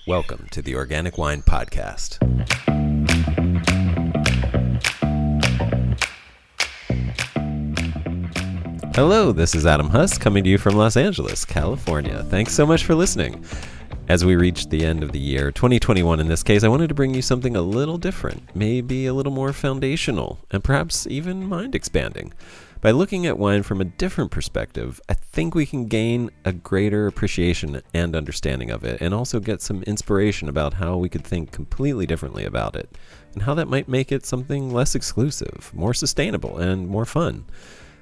Welcome to the Organic Wine Podcast. Hello, this is Adam Huss coming to you from Los Angeles, California. Thanks so much for listening. As we reach the end of the year, 2021 in this case, I wanted to bring you something a little different, maybe a little more foundational, and perhaps even mind-expanding. By looking at wine from a different perspective, I think we can gain a greater appreciation and understanding of it, and also get some inspiration about how we could think completely differently about it, and how that might make it something less exclusive, more sustainable, and more fun.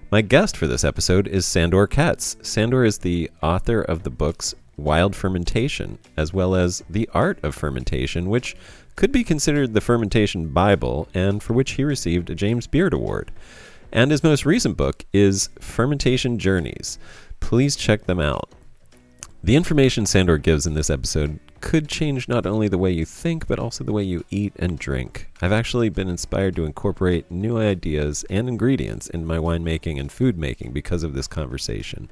My guest for this episode is Sandor Katz. Sandor is the author of the books Wild Fermentation, as well as The Art of Fermentation, which could be considered the fermentation Bible, and for which he received a James Beard Award. And his most recent book is Fermentation Journeys. Please check them out. The information Sandor gives in this episode could change not only the way you think, but also the way you eat and drink. I've actually been inspired to incorporate new ideas and ingredients in my winemaking and food making because of this conversation.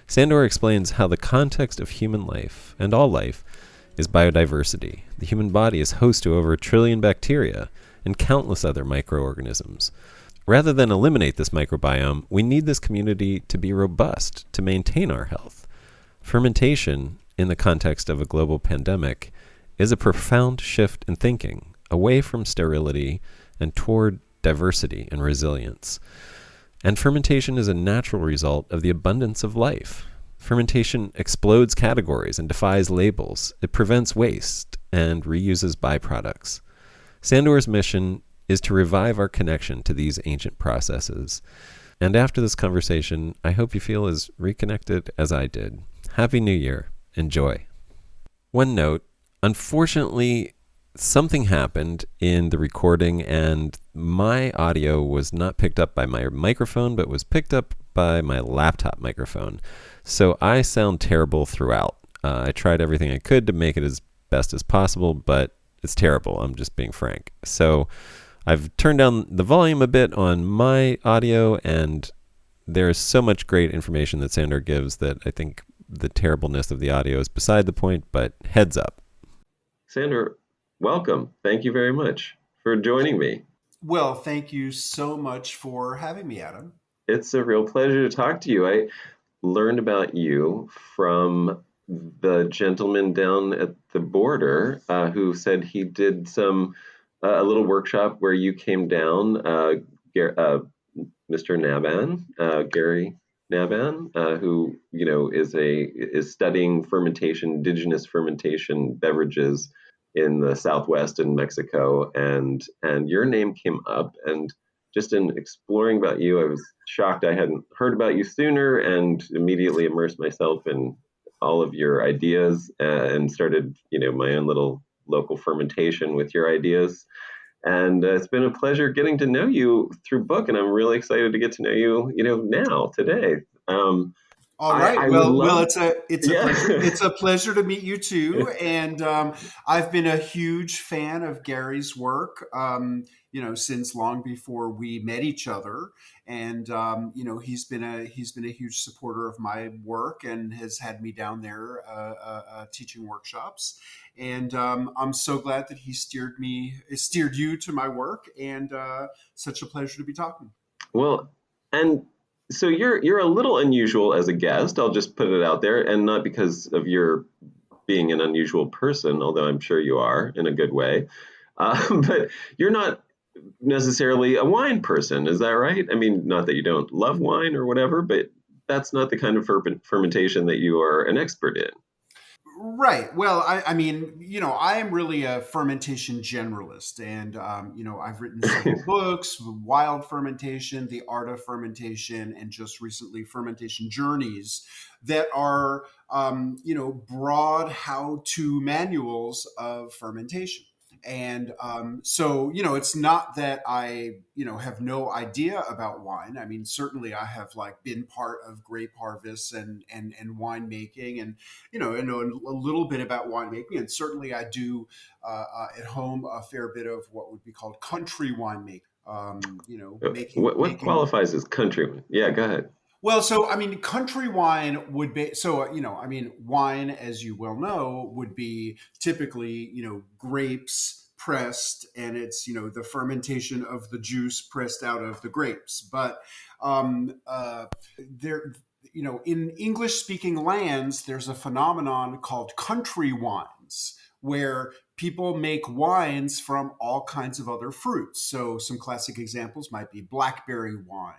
Sandor explains how the context of human life, and all life, is biodiversity. The human body is host to over 1 trillion bacteria and countless other microorganisms. Rather than eliminate this microbiome, we need this community to be robust to maintain our health. Fermentation, in the context of a global pandemic, is a profound shift in thinking, away from sterility and toward diversity and resilience. And fermentation is a natural result of the abundance of life. Fermentation explodes categories and defies labels. It prevents waste and reuses byproducts. Sandor's mission is to revive our connection to these ancient processes. And after this conversation, I hope you feel as reconnected as I did. Happy New Year. Enjoy. One note, unfortunately, something happened in the recording and my audio was not picked up by my microphone, but was picked up by my laptop microphone. So I sound terrible throughout. I tried everything I could to make it as best as possible, but it's terrible. I'm just being frank. So I've turned down the volume a bit on my audio, and there's so much great information that Sandor gives that I think the terribleness of the audio is beside the point, but heads up. Sandor, welcome. Thank you very much for joining me. Well, thank you so much for having me, Adam. It's a real pleasure to talk to you. I learned about you from the gentleman down at the border who said he did a little workshop where you came down, Mr. Naban, Gary Naban, who is studying fermentation, indigenous fermentation beverages in the Southwest in Mexico, and your name came up, and just in exploring about you, I was shocked I hadn't heard about you sooner, and immediately immersed myself in all of your ideas and started, my own little local fermentation with your ideas. And it's been a pleasure getting to know you through book, and I'm really excited to get to know you, now, today. All right. Well, it's a pleasure. It's a pleasure to meet you too. And I've been a huge fan of Gary's work, since long before we met each other. And he's been a huge supporter of my work and has had me down there teaching workshops. And I'm so glad that he steered you to my work, and such a pleasure to be talking. Well, and so you're a little unusual as a guest. I'll just put it out there, and not because of your being an unusual person, although I'm sure you are in a good way. But you're not necessarily a wine person, is that right? I mean, not that you don't love wine or whatever, but that's not the kind of fermentation that you are an expert in. Right. Well, I mean, I am really a fermentation generalist, and I've written several books: Wild Fermentation, The Art of Fermentation, and just recently, Fermentation Journeys, that are broad how-to manuals of fermentation. And so, it's not that I, have no idea about wine. I mean, certainly I have been part of grape harvests and winemaking, and, I know a little bit about winemaking. And certainly I do at home a fair bit of what would be called country winemaking. What qualifies as country? Yeah, go ahead. Well, so I mean, country wine would be so I mean, wine, as you well know, would be typically grapes pressed, and it's the fermentation of the juice pressed out of the grapes. But there, in English speaking lands, there's a phenomenon called country wines, where people make wines from all kinds of other fruits. So some classic examples might be blackberry wine,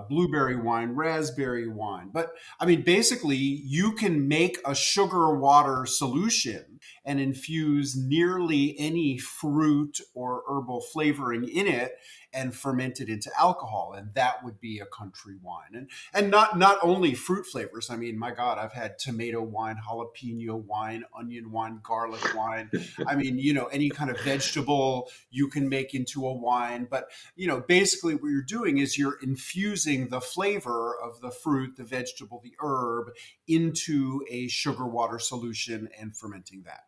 blueberry wine, raspberry wine. But I mean, basically, you can make a sugar water solution and infuse nearly any fruit or herbal flavoring in it and ferment it into alcohol, and that would be a country wine. And not only fruit flavors. I mean, my God, I've had tomato wine, jalapeno wine, onion wine, garlic wine. I mean, any kind of vegetable you can make into a wine. But basically what you're doing is you're infusing the flavor of the fruit, the vegetable, the herb into a sugar water solution and fermenting that.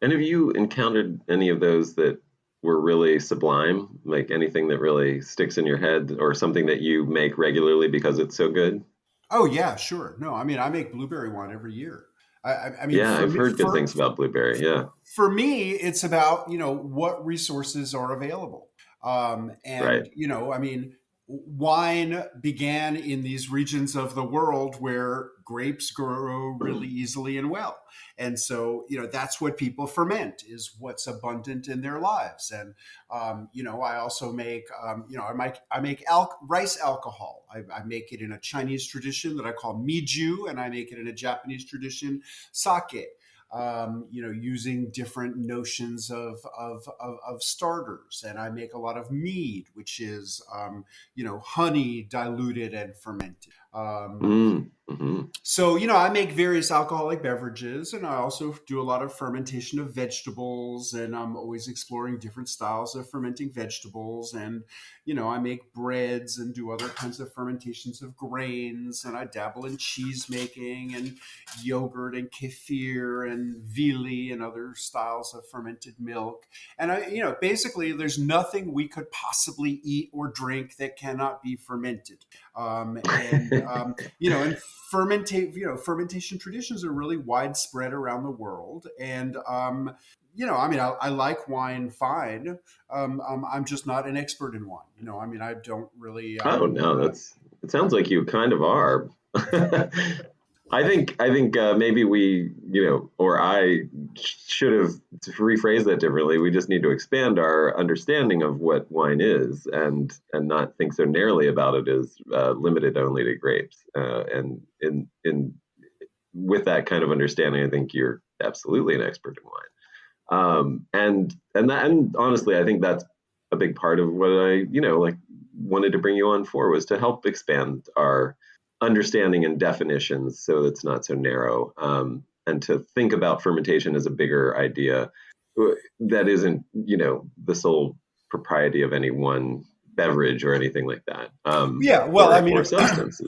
And have you encountered any of those that were really sublime, like anything that really sticks in your head or something that you make regularly because it's so good? Oh yeah, sure. No, I mean I make blueberry wine every year. I mean Yeah, I've heard good things about blueberry. Yeah, for me, it's about what resources are available, and right. I mean, wine began in these regions of the world where grapes grow really easily and well, and so that's what people ferment is what's abundant in their lives. And I also make rice alcohol. I make it in a Chinese tradition that I call miju, and I make it in a Japanese tradition, sake. Using different notions of starters. And I make a lot of mead, which is, honey diluted and fermented. Mm-hmm. So, I make various alcoholic beverages, and I also do a lot of fermentation of vegetables, and I'm always exploring different styles of fermenting vegetables. And, I make breads and do other kinds of fermentations of grains, and I dabble in cheese making and yogurt and kefir and vili and other styles of fermented milk. And basically, there's nothing we could possibly eat or drink that cannot be fermented. And fermentation traditions are really widespread around the world. And I mean, I like wine fine. I'm just not an expert in wine. I mean, I don't really. Oh no, it sounds like you kind of are. I think maybe we, or I should have rephrased that differently. We just need to expand our understanding of what wine is, and not think so narrowly about it as limited only to grapes. And in with that kind of understanding, I think you're absolutely an expert in wine. And honestly, I think that's a big part of what I, like wanted to bring you on for, was to help expand our understanding and definitions so it's not so narrow, and to think about fermentation as a bigger idea that isn't, the sole propriety of any one beverage or anything like that, Yeah, well, I or mean, substance.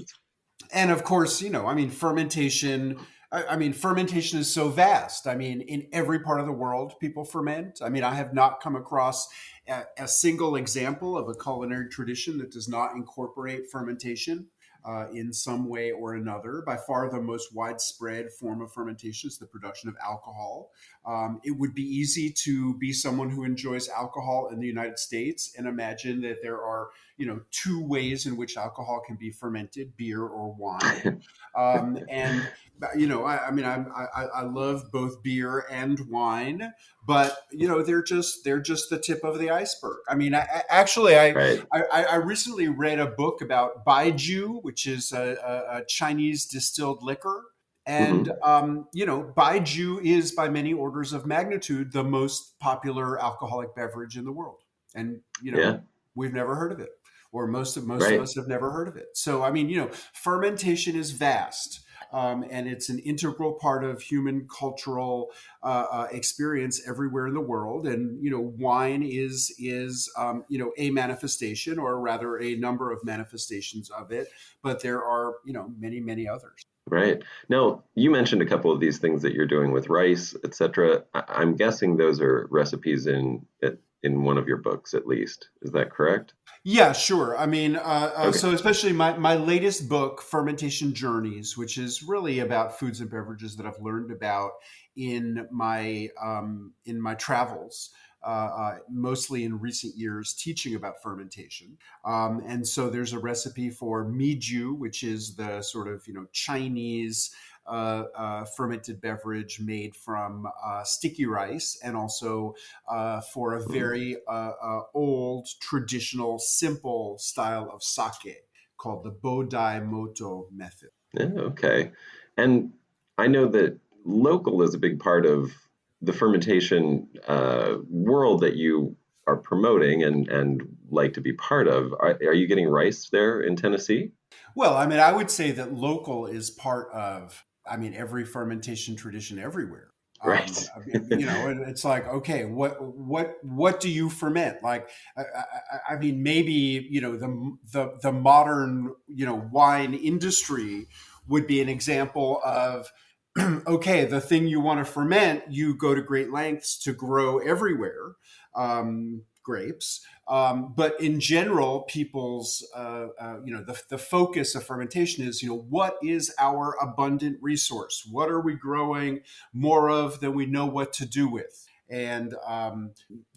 and of course, I mean, fermentation. I mean, fermentation is so vast. I mean, in every part of the world, people ferment. I mean, I have not come across a single example of a culinary tradition that does not incorporate fermentation in some way or another. By far, the most widespread form of fermentation is the production of alcohol. It would be easy to be someone who enjoys alcohol in the United States and imagine that there are, two ways in which alcohol can be fermented: beer or wine. And I mean, I love both beer and wine, but they're just the tip of the iceberg. I mean, actually, Right. I recently read a book about baijiu, which is a Chinese distilled liquor. And, Hmm. baijiu is by many orders of magnitude the most popular alcoholic beverage in the world. And, Yeah. we've never heard of it, or most of Right. us have never heard of it. So, I mean, fermentation is vast. And it's an integral part of human cultural experience everywhere in the world. And wine is a manifestation, or rather, a number of manifestations of it. But there are many others. Right. Now, you mentioned a couple of these things that you're doing with rice, etc. I'm guessing those are recipes in in one of your books, at least. Is that correct? Yeah, sure. I mean, Okay. so especially my latest book, Fermentation Journeys, which is really about foods and beverages that I've learned about in my travels, mostly in recent years, teaching about fermentation. And so there's a recipe for miju, which is the sort of Chinese fermented beverage made from sticky rice, and also for a Mm. very old, traditional, simple style of sake called the Bodai Moto method. Yeah, okay. And I know that local is a big part of the fermentation world that you are promoting and like to be part of. Are you getting rice there in Tennessee? Well, I mean, I would say that local is part of, I mean, every fermentation tradition everywhere. Right. And it's like, okay, what do you ferment? Like, I mean, maybe the modern wine industry would be an example of, okay, the thing you want to ferment, you go to great lengths to grow everywhere, grapes. But in general, people's, the focus of fermentation is, what is our abundant resource? What are we growing more of than we know what to do with? And,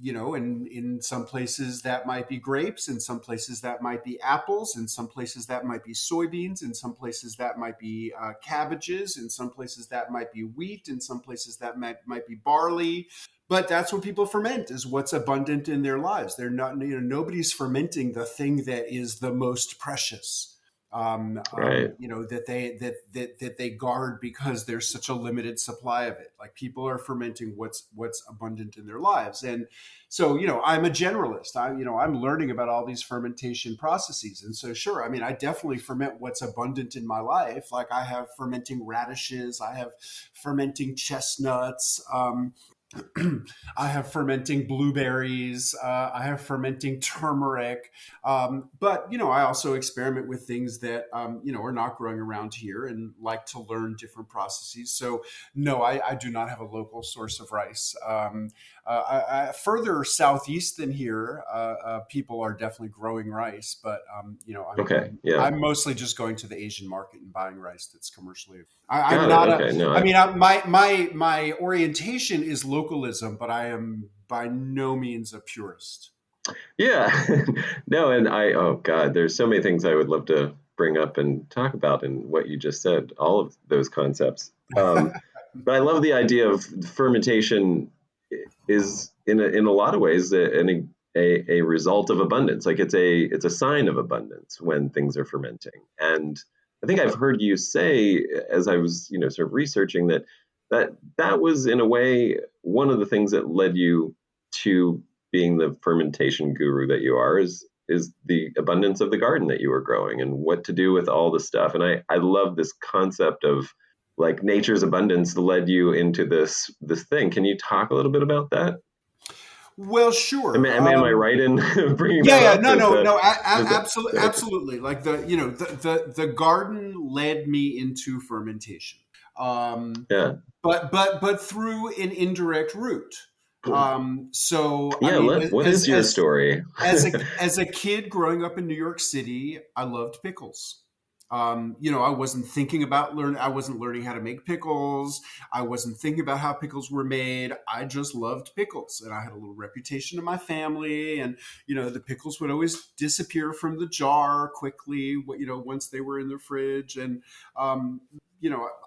in some places that might be grapes, in some places that might be apples, in some places that might be soybeans, in some places that might be cabbages, in some places that might be wheat, in some places that might be barley. But that's what people ferment, is what's abundant in their lives. They're not, nobody's fermenting the thing that is the most precious. Right. That they guard because there's such a limited supply of it. Like, people are fermenting what's abundant in their lives, and so I'm a generalist. I'm learning about all these fermentation processes, and so sure, I mean, I definitely ferment what's abundant in my life. Like, I have fermenting radishes, I have fermenting chestnuts. I have fermenting blueberries. I have fermenting turmeric. But I also experiment with things that are not growing around here, and like to learn different processes. So no, I do not have a local source of rice. Further southeast than here, people are definitely growing rice, but Okay. Yeah. I'm mostly just going to the Asian market and buying rice that's commercially. I'm Got it. not a. Okay. No, I mean, my orientation is localism, but I am by no means a purist. yeah. No, and oh God, there's so many things I would love to bring up and talk about in what you just said, all of those concepts. But I love the idea of fermentation is in a lot of ways a result of abundance. Like, it's a sign of abundance when things are fermenting. And I think I've heard you say, as I was sort of researching, that was in a way one of the things that led you to being the fermentation guru that you are, is the abundance of the garden that you were growing and what to do with all the stuff. And I love this concept of, like, nature's abundance led you into this thing. Can you talk a little bit about that? Well, Am, sure. am I right in bringing Yeah, that yeah, up? no, Is no, that no, is that absolutely, okay? absolutely. Like, the garden led me into fermentation, um, Yeah, but through an indirect route. So I yeah. mean, What is your story? as a kid growing up in New York City, I loved pickles. I wasn't thinking about I wasn't learning how to make pickles. I wasn't thinking about how pickles were made. I just loved pickles, and I had a little reputation in my family. And the pickles would always disappear from the jar quickly. Once they were in the fridge, and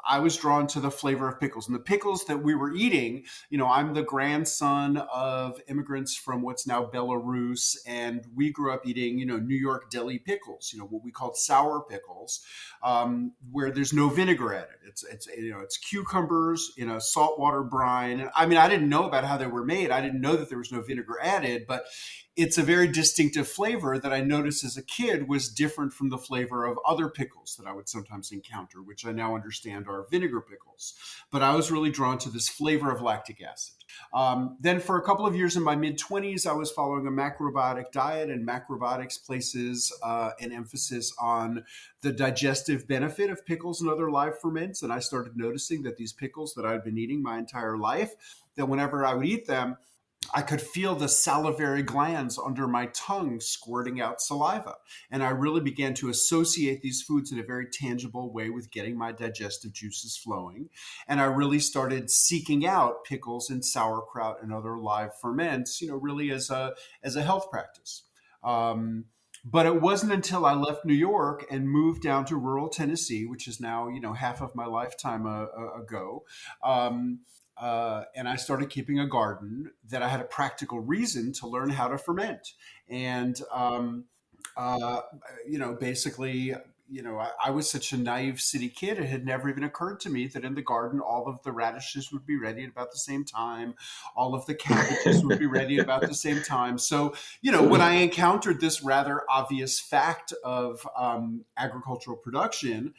I was drawn to the flavor of pickles. And the pickles that we were eating, I'm the grandson of immigrants from what's now Belarus, and we grew up eating, New York deli pickles, what we called sour pickles, where there's no vinegar added. It's cucumbers in a saltwater brine. And I mean, I didn't know about how they were made. I didn't know that there was no vinegar added, but it's a very distinctive flavor that I noticed as a kid was different from the flavor of other pickles that I would sometimes encounter, which I now understand are vinegar pickles. But I was really drawn to this flavor of lactic acid. Then for a couple of years in my mid-20s, I was following a macrobiotic diet, and macrobiotics places an emphasis on the digestive benefit of pickles and other live ferments. And I started noticing that these pickles that I'd been eating my entire life, that whenever I would eat them, I could feel the salivary glands under my tongue squirting out saliva. And I really began to associate these foods in a very tangible way with getting my digestive juices flowing. And I really started seeking out pickles and sauerkraut and other live ferments, really as a health practice. Um, but it wasn't until I left New York and moved down to rural Tennessee, which is now, half of my lifetime ago. Um, and I started keeping a garden that I had a practical reason to learn how to ferment. And, uh, basically, I was such a naive city kid. It had never even occurred to me that in the garden, all of the radishes would be ready at about the same time. All of the cabbages would be ready at about the same time. So, when I encountered this rather obvious fact of agricultural production,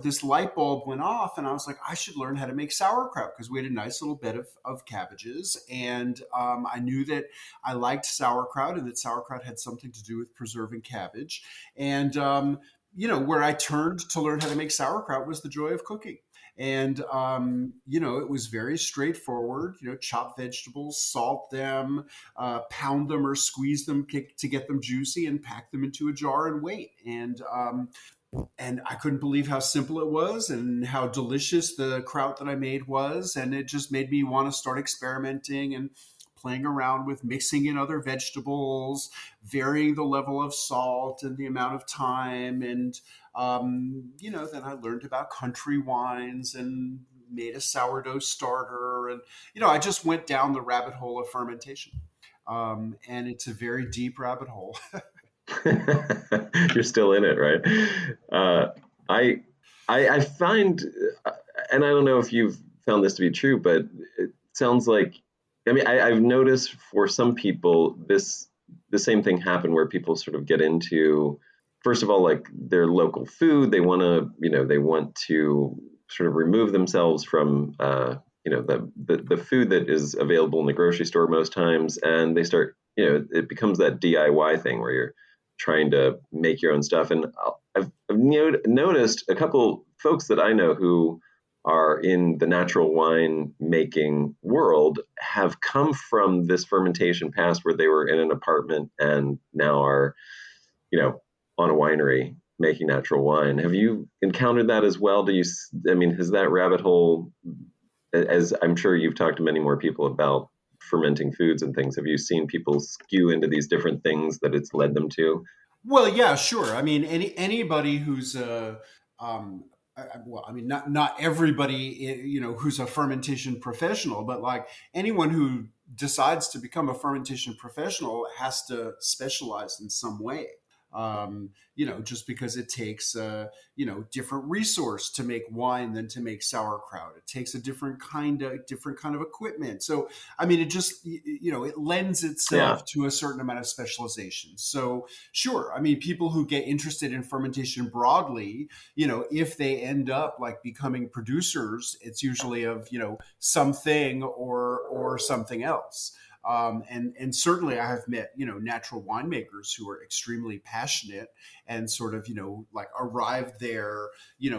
this light bulb went off and I was like, I should learn how to make sauerkraut because we had a nice little bed of cabbages. And I knew that I liked sauerkraut and that sauerkraut had something to do with preserving cabbage. And, where I turned to learn how to make sauerkraut was the joy of cooking. And, it was very straightforward, chop vegetables, salt them, pound them or squeeze them to get them juicy and pack them into a jar and wait. And I couldn't believe how simple it was and how delicious the kraut that I made was. And it just made me want to start experimenting and playing around with mixing in other vegetables, varying the level of salt and the amount of time. And, then I learned about country wines and made a sourdough starter. And, I just went down the rabbit hole of fermentation. And it's a very deep rabbit hole. You're still in it, right? I I find, and I don't know if you've found this to be true, but it sounds like, I mean, I've noticed for some people the same thing happen where people sort of get into, first of all, like their local food. They want to, they want to sort of remove themselves from the food that is available in the grocery store most times, and they start, it becomes that DIY thing where you're trying to make your own stuff. And I've noticed a couple folks that I know who are in the natural wine making world have come from this fermentation past where they were in an apartment and now are, on a winery making natural wine. Have you encountered that as well? Has that rabbit hole, as I'm sure you've talked to many more people about fermenting foods and things, have you seen people skew into these different things that it's led them to? Well, yeah, sure. I mean, anybody who's not everybody, who's a fermentation professional, but like anyone who decides to become a fermentation professional has to specialize in some way. Just because it takes different resource to make wine than to make sauerkraut. It takes a different kind of equipment. So I mean, it just it lends itself Yeah. to a certain amount of specialization. So sure, I mean, people who get interested in fermentation broadly, if they end up like becoming producers, it's usually of something or something else. And certainly I have met natural winemakers who are extremely passionate and sort of like arrived there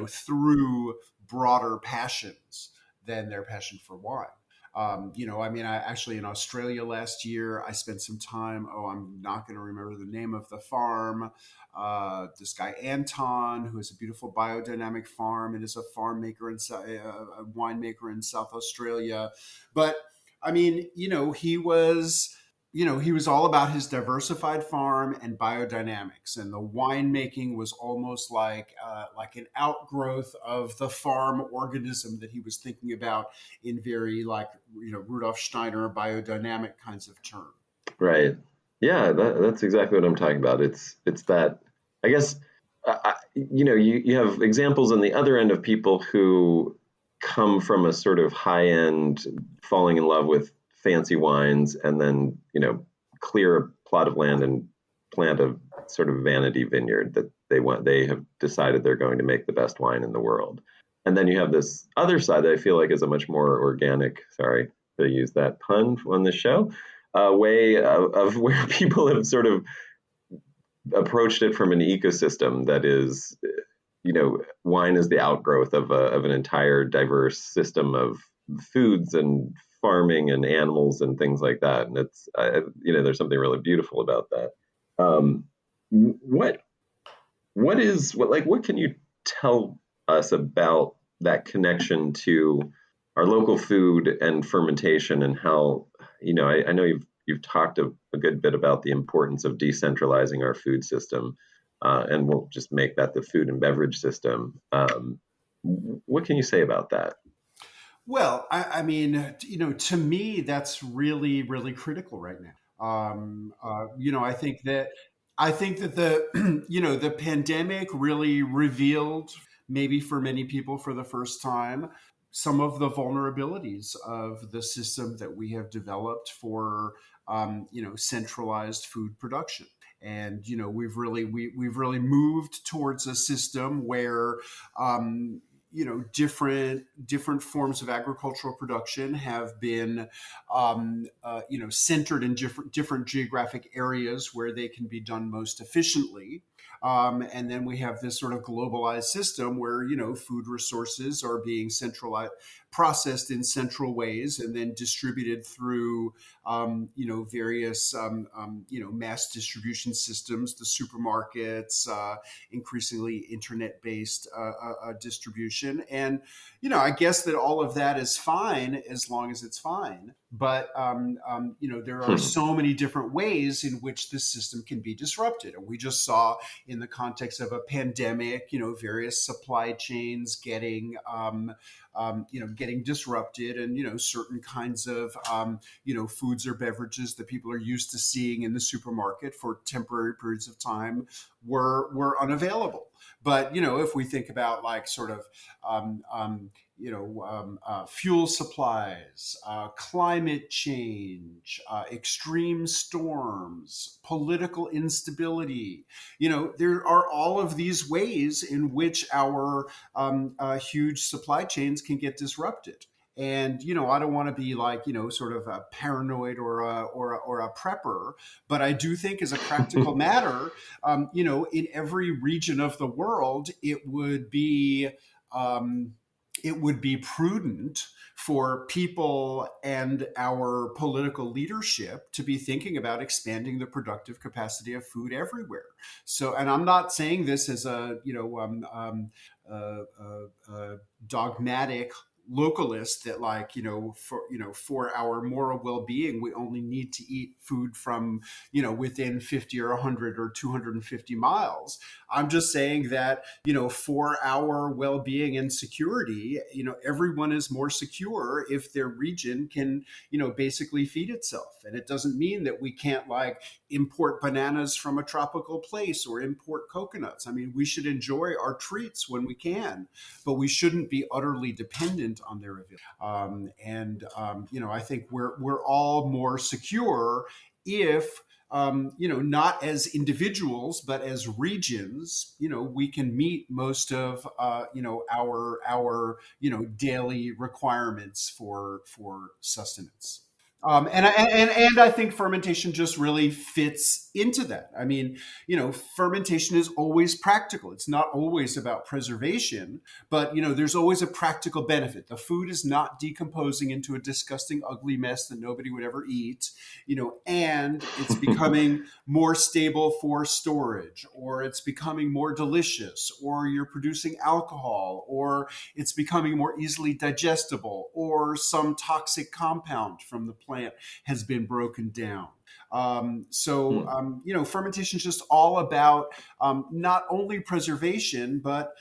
through broader passions than their passion for wine. I actually in Australia last year, I spent some time. Oh, I'm not going to remember the name of the farm. This guy Anton, who has a beautiful biodynamic farm and is a farm maker and a winemaker in South Australia. But I mean, he was all about his diversified farm and biodynamics, and the winemaking was almost like an outgrowth of the farm organism that he was thinking about in very like Rudolf Steiner biodynamic kinds of terms. Right. Yeah, that's exactly what I'm talking about. It's that, I guess, you have examples on the other end of people who come from a sort of high end, falling in love with fancy wines, and then clear a plot of land and plant a sort of vanity vineyard that they have decided they're going to make the best wine in the world. And then you have this other side that I feel like is a much more organic, sorry to use that pun on this show, way of where people have sort of approached it from an ecosystem that is, wine is the outgrowth of an entire diverse system of foods and farming and animals and things like that. And it's, there's something really beautiful about that. Um, what what can you tell us about that connection to our local food and fermentation, and how, I know you've talked a good bit about the importance of decentralizing our food system, and we'll just make that the food and beverage system. What can you say about that? Well, I mean, to me, that's really, really critical right now. I think that the, the pandemic really revealed, maybe for many people for the first time, some of the vulnerabilities of the system that we have developed for, centralized food production. And we've really moved towards a system where, different forms of agricultural production have been, centered in different geographic areas where they can be done most efficiently. And then we have this sort of globalized system where, food resources are being centralized, processed in central ways, and then distributed through, various, mass distribution systems, the supermarkets, increasingly internet-based distribution. And, I guess that all of that is fine as long as it's fine. But, there are so many different ways in which this system can be disrupted. And we just saw in the context of a pandemic, various supply chains getting disrupted, and certain kinds of foods or beverages that people are used to seeing in the supermarket for temporary periods of time were unavailable. But if we think about like sort of fuel supplies, climate change, extreme storms, political instability. There are all of these ways in which our huge supply chains can get disrupted. And I don't want to be like sort of a paranoid or a prepper, but I do think, as a practical matter, in every region of the world, it would be prudent for people and our political leadership to be thinking about expanding the productive capacity of food everywhere. So, and I'm not saying this as a dogmatic localist that, like, for our moral well-being, we only need to eat food from within 50 or 100 or 250 miles. I'm just saying that for our well-being and security, everyone is more secure if their region can basically feed itself. And it doesn't mean that we can't like import bananas from a tropical place or import coconuts. I mean, we should enjoy our treats when we can, but we shouldn't be utterly dependent on their availability. I think we're all more secure if, not as individuals, but as regions, we can meet most of, our daily requirements for sustenance. And I think fermentation just really fits into that. I mean, fermentation is always practical. It's not always about preservation, but there's always a practical benefit. The food is not decomposing into a disgusting, ugly mess that nobody would ever eat, and it's becoming more stable for storage, or it's becoming more delicious, or you're producing alcohol, or it's becoming more easily digestible, or some toxic compound from the plant has been broken down. Fermentation is just all about not only preservation, but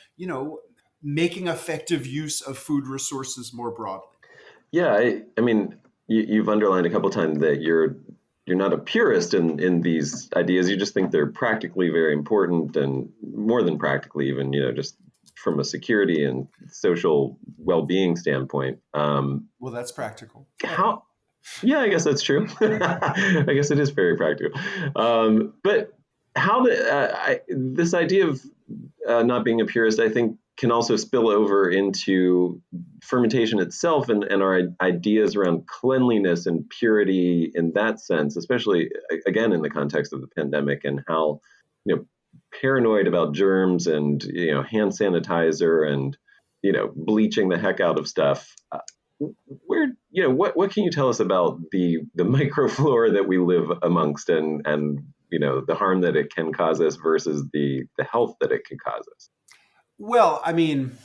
making effective use of food resources more broadly. Yeah, I mean, you've underlined a couple of times that you're not a purist in these ideas. You just think they're practically very important, and more than practically, even just from a security and social well-being standpoint. Well, that's practical. How? Yeah, I guess that's true. I guess it is very practical. But how this idea of not being a purist, I think, can also spill over into fermentation itself, and our ideas around cleanliness and purity in that sense, especially again in the context of the pandemic, and how paranoid about germs and hand sanitizer and bleaching the heck out of stuff. where, what can you tell us about the microflora that we live amongst, and the harm that it can cause us versus the health that it can cause us? Well, I mean,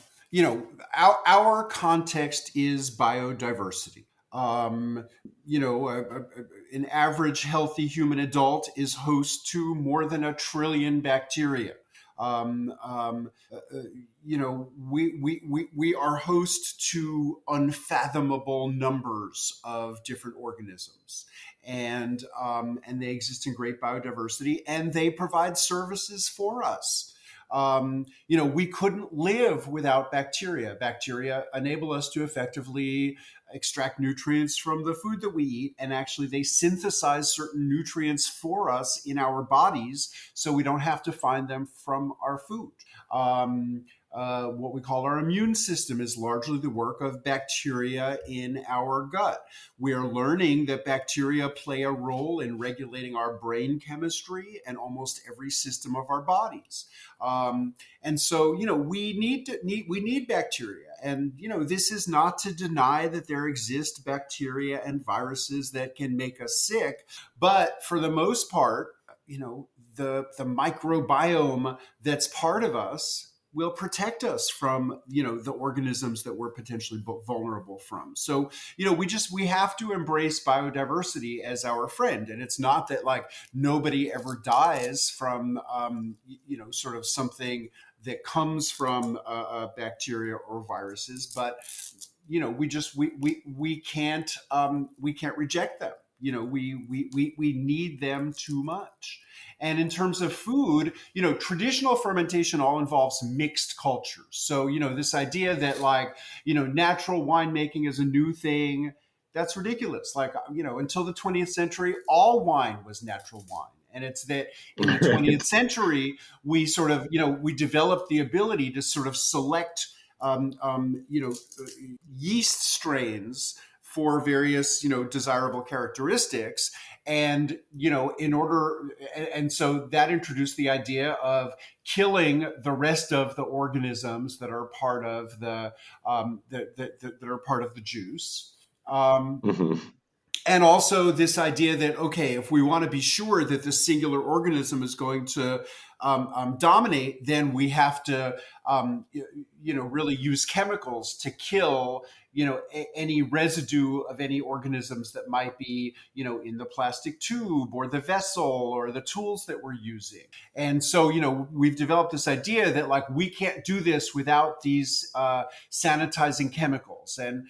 our context is biodiversity. Um, an average healthy human adult is host to more than 1 trillion bacteria. Um, um, uh, uh, we are host to unfathomable numbers of different organisms, and they exist in great biodiversity, and they provide services for us. We couldn't live without bacteria. Bacteria enable us to effectively extract nutrients from the food that we eat, and actually they synthesize certain nutrients for us in our bodies, so we don't have to find them from our food. What we call our immune system is largely the work of bacteria in our gut. We are learning that bacteria play a role in regulating our brain chemistry and almost every system of our bodies. And so, we need bacteria, and this is not to deny that there exist bacteria and viruses that can make us sick, but for the most part, the microbiome that's part of us will protect us from the organisms that we're potentially vulnerable from. So we have to embrace biodiversity as our friend, and it's not that like nobody ever dies from sort of something that comes from bacteria or viruses, but we can't reject them. We need them too much. And in terms of food, traditional fermentation all involves mixed cultures. So, this idea that like, natural winemaking is a new thing, that's ridiculous. Like, until the 20th century, all wine was natural wine. And it's that in the 20th century, we sort of, we developed the ability to sort of select, yeast strains for various desirable characteristics, and so that introduced the idea of killing the rest of the organisms that are part of that are part of the juice. Mm-hmm. And also this idea that, okay, if we want to be sure that this singular organism is going to dominate, then we have to really use chemicals to kill any residue of any organisms that might be in the plastic tube or the vessel or the tools that we're using. And so we've developed this idea that like we can't do this without these sanitizing chemicals. And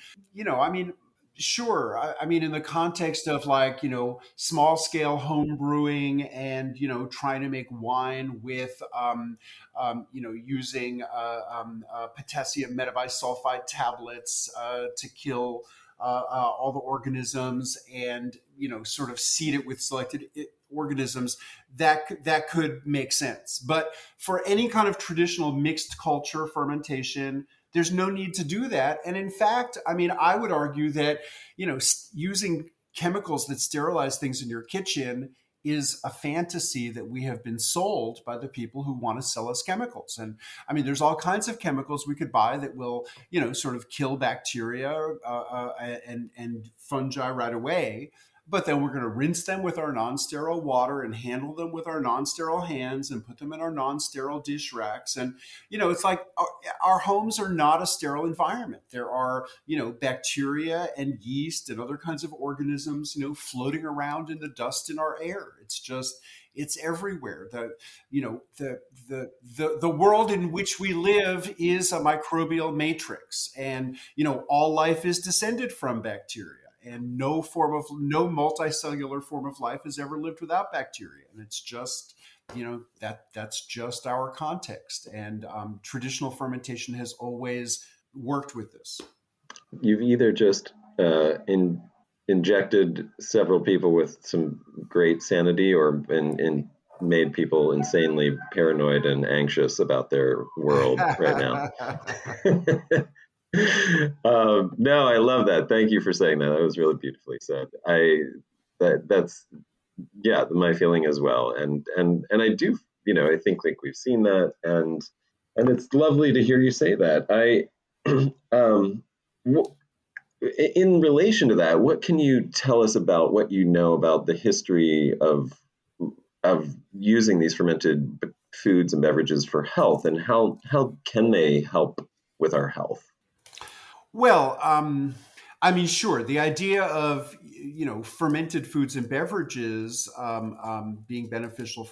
I mean, sure. I mean, in the context of like, small scale home brewing and, trying to make wine with, using potassium metabisulfite tablets to kill all the organisms, and, sort of seed it with selected organisms, that could make sense. But for any kind of traditional mixed culture fermentation, there's no need to do that. And in fact, I mean, I would argue that, using chemicals that sterilize things in your kitchen is a fantasy that we have been sold by the people who want to sell us chemicals. And I mean, there's all kinds of chemicals we could buy that will, sort of kill bacteria and fungi right away. But then we're going to rinse them with our non-sterile water and handle them with our non-sterile hands and put them in our non-sterile dish racks. And, it's like our homes are not a sterile environment. There are, bacteria and yeast and other kinds of organisms, floating around in the dust in our air. It's everywhere. The world in which we live is a microbial matrix, and, all life is descended from bacteria. And no multicellular form of life has ever lived without bacteria. And it's just, that's just our context. And traditional fermentation has always worked with this. You've either just injected several people with some great sanity, or made people insanely paranoid and anxious about their world right now. No, I love that. Thank you for saying that. That was really beautifully said. That's my feeling as well. And I do, I think like we've seen that, and it's lovely to hear you say that. in relation to that, what can you tell us about what you know about the history of using these fermented foods and beverages for health, and how can they help with our health? Well, I mean, sure. The idea of fermented foods and beverages being beneficial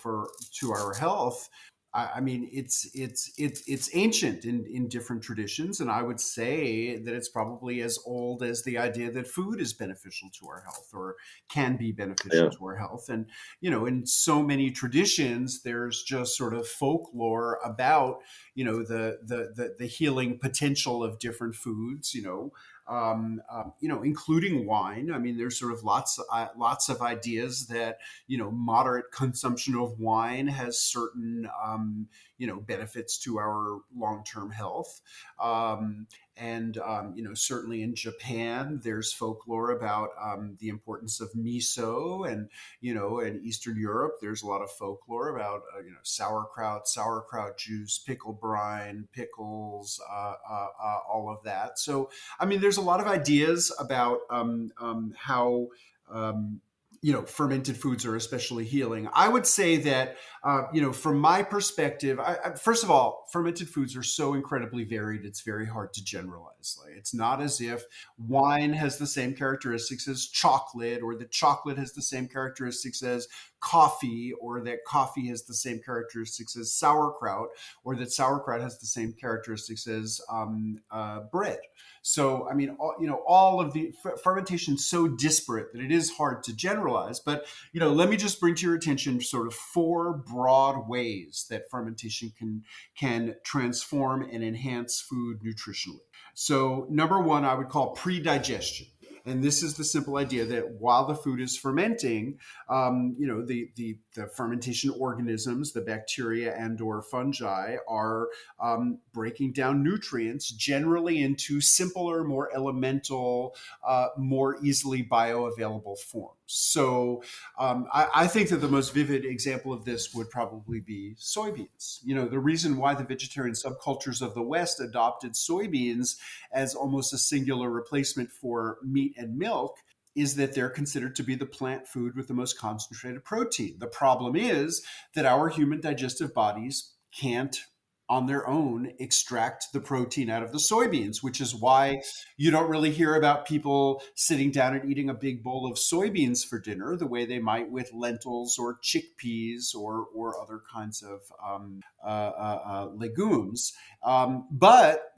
to our health. I mean, it's ancient in different traditions, and I would say that it's probably as old as the idea that food is beneficial to our health or can be beneficial Yeah, to our health. And in so many traditions, there's just sort of folklore about the healing potential of different foods. Including wine. I mean, there's sort of lots of ideas that moderate consumption of wine has certain benefits to our long-term health. And certainly in Japan, there's folklore about the importance of miso, and in Eastern Europe, there's a lot of folklore about sauerkraut juice, pickle brine, pickles, all of that. So I mean, there's a lot of ideas about how fermented foods are especially healing. I would say that from my perspective, first of all, fermented foods are so incredibly varied. It's very hard to generalize. Like, it's not as if wine has the same characteristics as chocolate, or that chocolate has the same characteristics as coffee, or that coffee has the same characteristics as sauerkraut, or that sauerkraut has the same characteristics as bread. So, I mean, all of the fermentation is so disparate that it is hard to generalize. But, let me just bring to your attention sort of four broad ways that fermentation can transform and enhance food nutritionally. So, number one, I would call pre-digestion. And this is the simple idea that while the food is fermenting, the fermentation organisms, the bacteria and or fungi, are breaking down nutrients generally into simpler, more elemental, more easily bioavailable forms. So I think that the most vivid example of this would probably be soybeans. The reason why the vegetarian subcultures of the West adopted soybeans as almost a singular replacement for meat and milk is that they're considered to be the plant food with the most concentrated protein. The problem is that our human digestive bodies can't on their own extract the protein out of the soybeans, which is why you don't really hear about people sitting down and eating a big bowl of soybeans for dinner the way they might with lentils or chickpeas or other kinds of legumes. But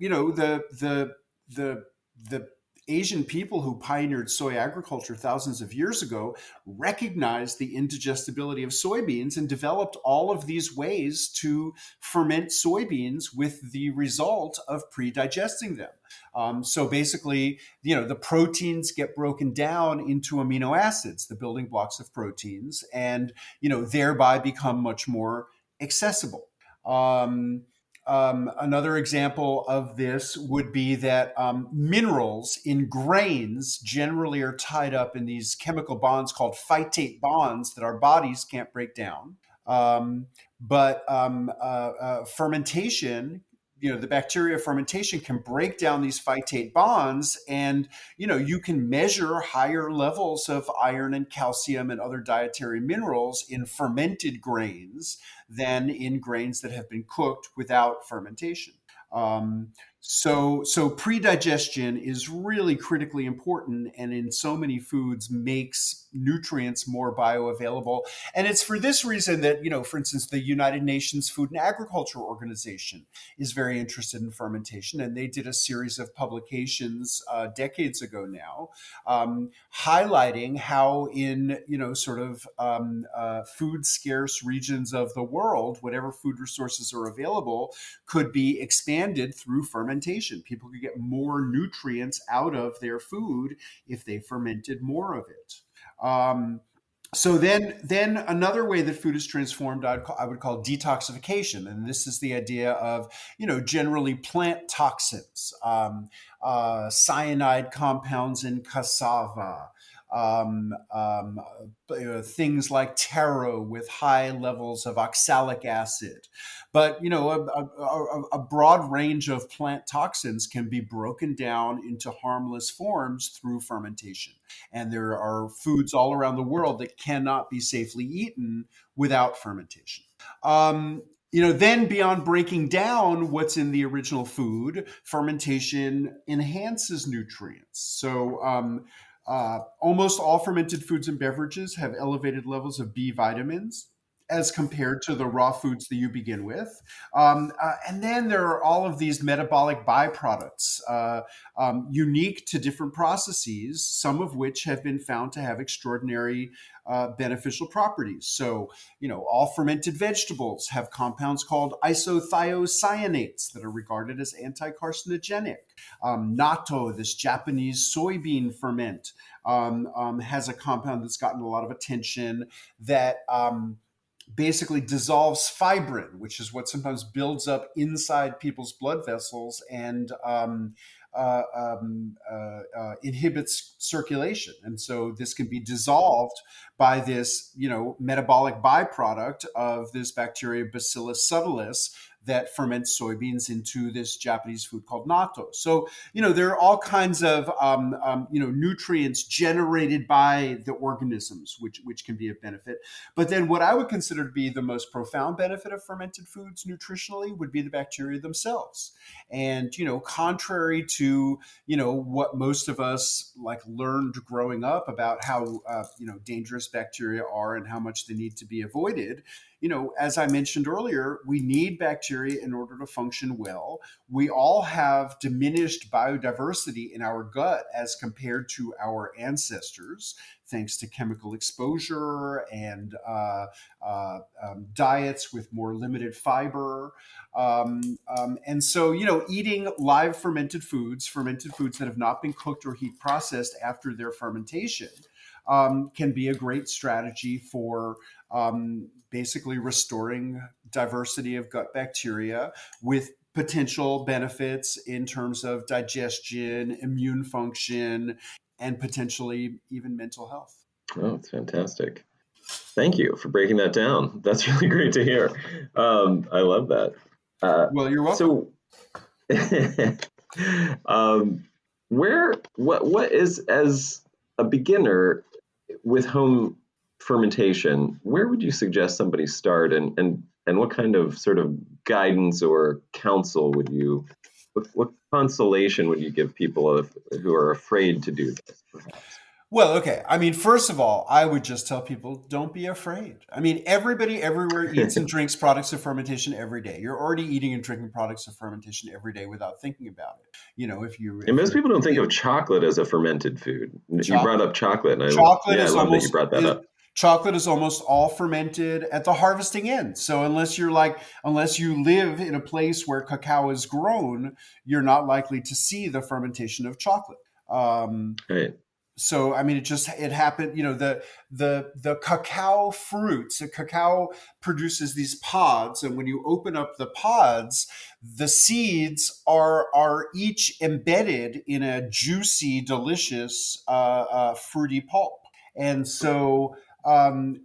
the Asian people who pioneered soy agriculture thousands of years ago recognized the indigestibility of soybeans and developed all of these ways to ferment soybeans, with the result of pre-digesting them. So basically, the proteins get broken down into amino acids, the building blocks of proteins, and thereby become much more accessible. Another example of this would be that minerals in grains generally are tied up in these chemical bonds called phytate bonds that our bodies can't break down. But fermentation, the bacteria of fermentation can break down these phytate bonds, and you can measure higher levels of iron and calcium and other dietary minerals in fermented grains than in grains that have been cooked without fermentation. So pre-digestion is really critically important, and in so many foods makes nutrients more bioavailable. And it's for this reason that, for instance, the United Nations Food and Agriculture Organization is very interested in fermentation, and they did a series of publications decades ago now, highlighting how in sort of food scarce regions of the world, whatever food resources are available could be expanded through fermentation. People could get more nutrients out of their food if they fermented more of it. So then another way that food is transformed, I would call detoxification, and this is the idea of generally plant toxins, cyanide compounds in cassava, things like taro with high levels of oxalic acid. But a broad range of plant toxins can be broken down into harmless forms through fermentation. And there are foods all around the world that cannot be safely eaten without fermentation. Then beyond breaking down what's in the original food, fermentation enhances nutrients. So almost all fermented foods and beverages have elevated levels of B vitamins as compared to the raw foods that you begin with. And then there are all of these metabolic byproducts unique to different processes, some of which have been found to have extraordinary beneficial properties. So, all fermented vegetables have compounds called isothiocyanates that are regarded as anti-carcinogenic. Natto, this Japanese soybean ferment, has a compound that's gotten a lot of attention that basically dissolves fibrin, which is what sometimes builds up inside people's blood vessels and inhibits circulation. And so this can be dissolved by this, metabolic byproduct of this bacteria Bacillus subtilis that ferments soybeans into this Japanese food called natto. So, there are all kinds of, nutrients generated by the organisms, which can be of benefit. But then what I would consider to be the most profound benefit of fermented foods nutritionally would be the bacteria themselves. And, contrary to, what most of us learned growing up about how, dangerous bacteria are and how much they need to be avoided, as I mentioned earlier, we need bacteria in order to function well. We all have diminished biodiversity in our gut as compared to our ancestors, thanks to chemical exposure and diets with more limited fiber. And so, eating live fermented foods that have not been cooked or heat processed after their fermentation, can be a great strategy for basically restoring diversity of gut bacteria with potential benefits in terms of digestion, immune function, and potentially even mental health. Oh, it's fantastic. Thank you for breaking that down. That's really great to hear. I love that. Well, you're welcome. So, what is, as a beginner with home fermentation, where would you suggest somebody start, and what kind of sort of guidance or counsel would you, what consolation would you give people who are afraid to do this, perhaps? Well, okay. I mean, first of all, I would just tell people, don't be afraid. I mean, everybody everywhere eats and drinks products of fermentation every day. You're already eating and drinking products of fermentation every day without thinking about it. And most people don't think of chocolate as a fermented food. You brought up chocolate, and I love that you brought that up. Chocolate is almost all fermented at the harvesting end. So unless you live in a place where cacao is grown, you're not likely to see the fermentation of chocolate. Right. So, I mean, it happened, the cacao fruits, the cacao produces these pods. And when you open up the pods, the seeds are each embedded in a juicy, delicious, fruity pulp. And so, the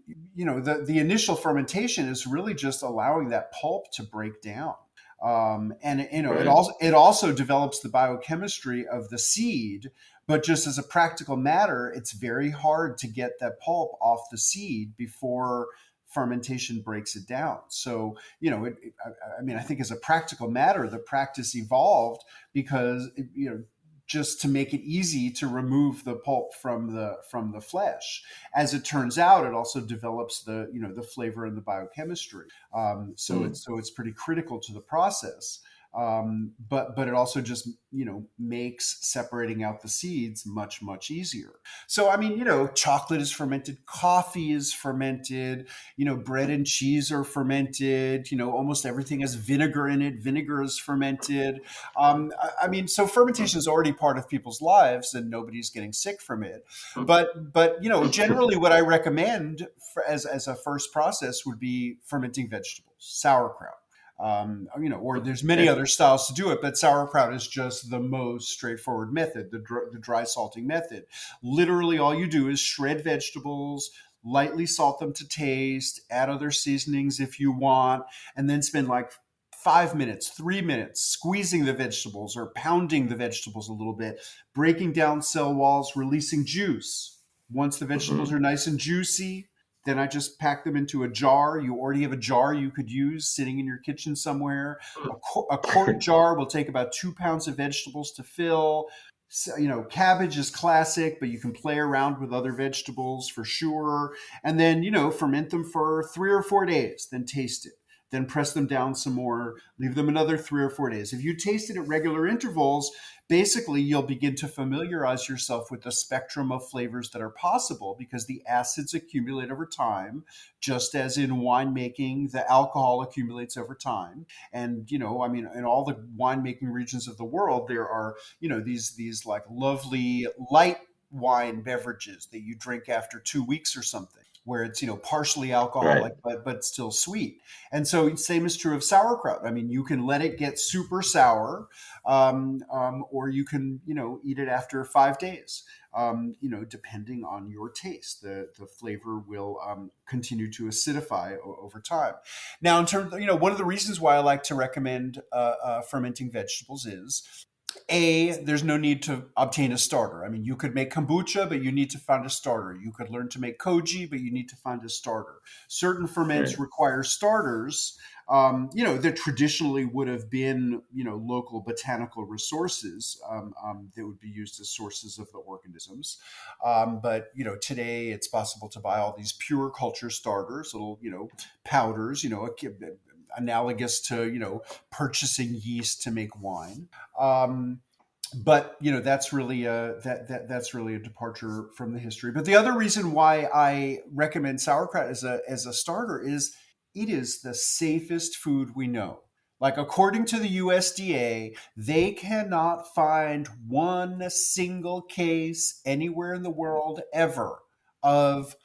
initial fermentation is really just allowing that pulp to break down. It also develops the biochemistry of the seed, but just as a practical matter, it's very hard to get that pulp off the seed before fermentation breaks it down. So, I think as a practical matter, the practice evolved because, just to make it easy to remove the pulp from the flesh. As it turns out, it also develops the flavor and the biochemistry. So it's pretty critical to the process. But it also just, makes separating out the seeds much, much easier. So, I mean, chocolate is fermented, coffee is fermented, bread and cheese are fermented, almost everything has vinegar in it. Vinegar is fermented. So fermentation is already part of people's lives and nobody's getting sick from it. But generally what I recommend as a first process would be fermenting vegetables, sauerkraut. Or there's many other styles to do it, but sauerkraut is just the most straightforward method, the dry salting method. Literally, all you do is shred vegetables, lightly salt them to taste, add other seasonings if you want, and then spend like 5 minutes, 3 minutes squeezing the vegetables or pounding the vegetables a little bit, breaking down cell walls, releasing juice. Once the vegetables are nice and juicy, then I just pack them into a jar. You already have a jar you could use sitting in your kitchen somewhere. A quart jar will take about 2 pounds of vegetables to fill. So, cabbage is classic, but you can play around with other vegetables for sure. And then, ferment them for 3 or 4 days, then taste it. Then press them down some more, leave them another 3 or 4 days. If you taste it at regular intervals, basically you'll begin to familiarize yourself with the spectrum of flavors that are possible because the acids accumulate over time, just as in winemaking, the alcohol accumulates over time. And, in all the winemaking regions of the world, there are, these like lovely light wine beverages that you drink after 2 weeks or something, where it's partially alcoholic but still sweet. And so same is true of sauerkraut. I mean, you can let it get super sour, or you can eat it after 5 days. Depending on your taste, the flavor will continue to acidify over time. Now, in terms of, one of the reasons why I like to recommend fermenting vegetables is, there's no need to obtain a starter. I mean, you could make kombucha, but you need to find a starter. You could learn to make koji, but you need to find a starter. Certain ferments require starters, that traditionally would have been, local botanical resources that would be used as sources of the organisms. But, today it's possible to buy all these pure culture starters, little, powders, analogous to purchasing yeast to make wine. But that's really that's really a departure from the history. But the other reason why I recommend sauerkraut as a starter is it is the safest food we know. Like, according to the USDA, they cannot find one single case anywhere in the world ever of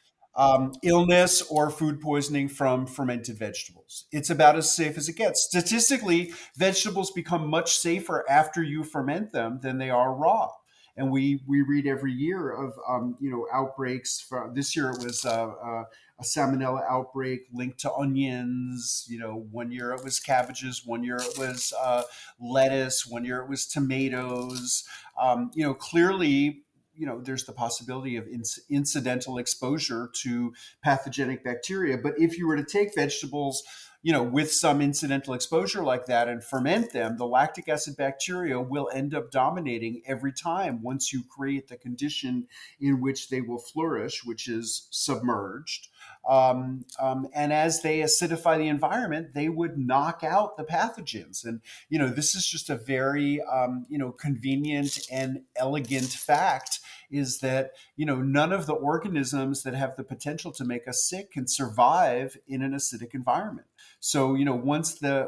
illness or food poisoning from fermented vegetables. It's about as safe as it gets. Statistically, vegetables become much safer after you ferment them than they are raw. And we read every year of outbreaks. This year it was a salmonella outbreak linked to onions. 1 year it was cabbages, 1 year it was lettuce, 1 year it was tomatoes. Clearly, there's the possibility of incidental exposure to pathogenic bacteria. But if you were to take vegetables, with some incidental exposure like that and ferment them, the lactic acid bacteria will end up dominating every time once you create the condition in which they will flourish, which is submerged. And as they acidify the environment, they would knock out the pathogens. And, this is just a very, convenient and elegant fact, is that, none of the organisms that have the potential to make us sick can survive in an acidic environment. So, once the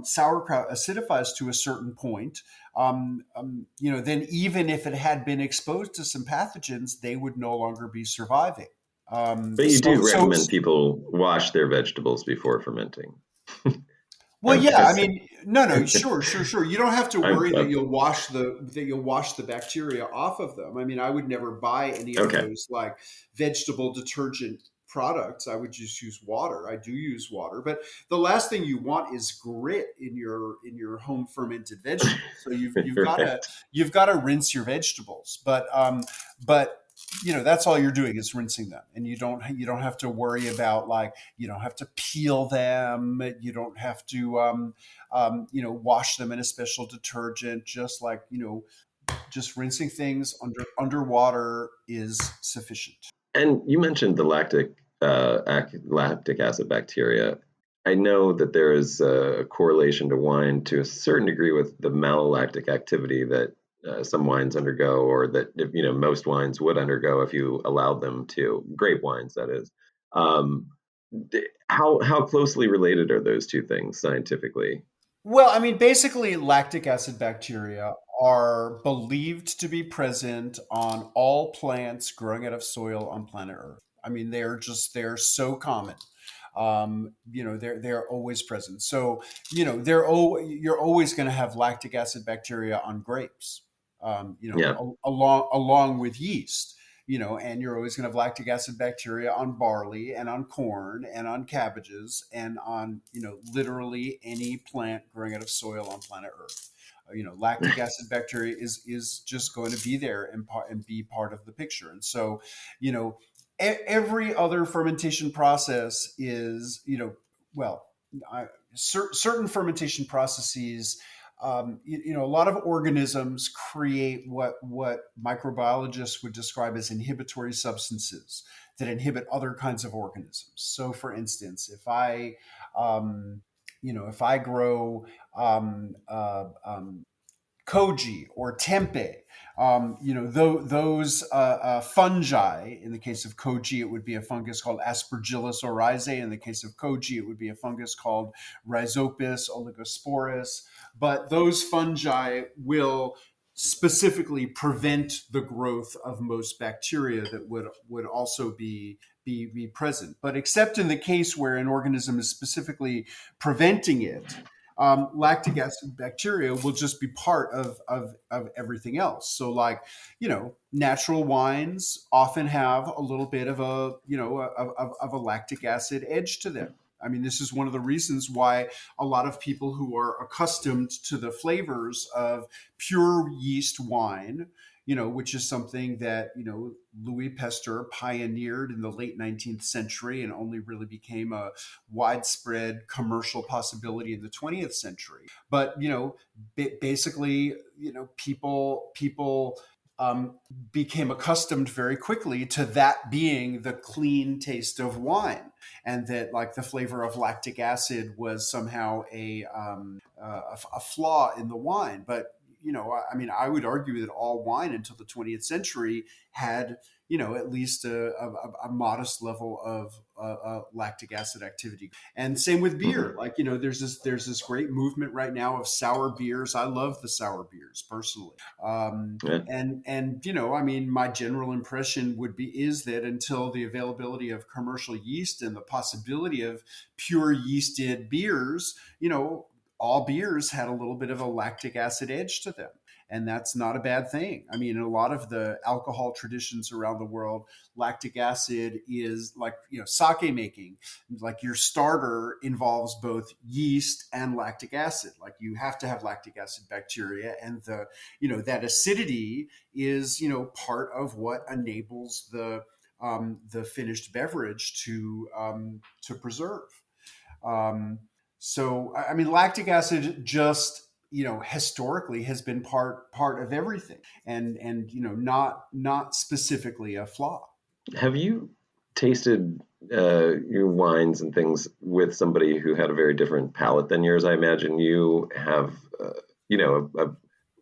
sauerkraut acidifies to a certain point, then even if it had been exposed to some pathogens, they would no longer be surviving. But you do recommend people wash their vegetables before fermenting. Well, yeah, I mean, no, sure. You don't have to worry that you'll wash the bacteria off of them. I mean, I would never buy any of those like vegetable detergent products. I would just use water. I do use water, but the last thing you want is grit in your home fermented vegetables. So you've got to rinse your vegetables, but that's all you're doing is rinsing them, and you don't have to worry about, like, you don't have to peel them, you don't have to wash them in a special detergent. Just like, just rinsing things underwater is sufficient. And you mentioned the lactic acid bacteria. I know that there is a correlation to wine to a certain degree with the malolactic activity that some wines undergo, or that most wines would undergo if you allowed them to. Grape wines, that is. How closely related are those two things scientifically? Well, I mean, basically, lactic acid bacteria are believed to be present on all plants growing out of soil on planet Earth. I mean, they're so common. they're always present. So, you're always going to have lactic acid bacteria on grapes, Yeah. along with yeast. And you're always going to have lactic acid bacteria on barley and on corn and on cabbages and on, literally any plant growing out of soil on planet Earth. Lactic acid bacteria is just going to be there and be part of the picture. And so, every other fermentation process is, well, certain fermentation processes, a lot of organisms create what microbiologists would describe as inhibitory substances that inhibit other kinds of organisms. So, for instance, if I grow koji or tempeh, those fungi. In the case of koji, it would be a fungus called Aspergillus oryzae. In the case of koji, it would be a fungus called Rhizopus oligosporus. But those fungi will specifically prevent the growth of most bacteria that would also be present. But except in the case where an organism is specifically preventing it, lactic acid bacteria will just be part of everything else. So, like, natural wines often have a little bit of a lactic acid edge to them. I mean, this is one of the reasons why a lot of people who are accustomed to the flavors of pure yeast wine, which is something that, Louis Pasteur pioneered in the late 19th century and only really became a widespread commercial possibility in the 20th century. But, basically, people became accustomed very quickly to that being the clean taste of wine, and that, like, the flavor of lactic acid was somehow a flaw in the wine. But I would argue that all wine until the 20th century had, at least a modest level of lactic acid activity. And same with beer. Like, there's this great movement right now of sour beers. I love the sour beers personally. Yeah. And my general impression is that until the availability of commercial yeast and the possibility of pure yeasted beers, all beers had a little bit of a lactic acid edge to them. And that's not a bad thing. I mean, in a lot of the alcohol traditions around the world, lactic acid is like, sake making. Like, your starter involves both yeast and lactic acid. Like, you have to have lactic acid bacteria, and that acidity is, part of what enables the finished beverage to preserve. So, lactic acid just, historically has been part of everything, and not specifically a flaw. Have you tasted your wines and things with somebody who had a very different palate than yours? I imagine you have, a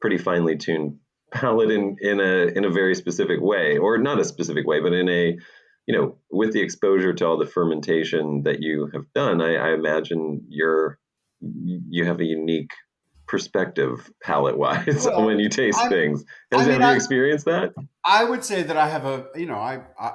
pretty finely tuned palate in a very specific way, or not a specific way, but in a, with the exposure to all the fermentation that you have done, I imagine you have a unique perspective palate wise Well, when you taste I'm, things. I mean, Have you experienced that? I would say that I have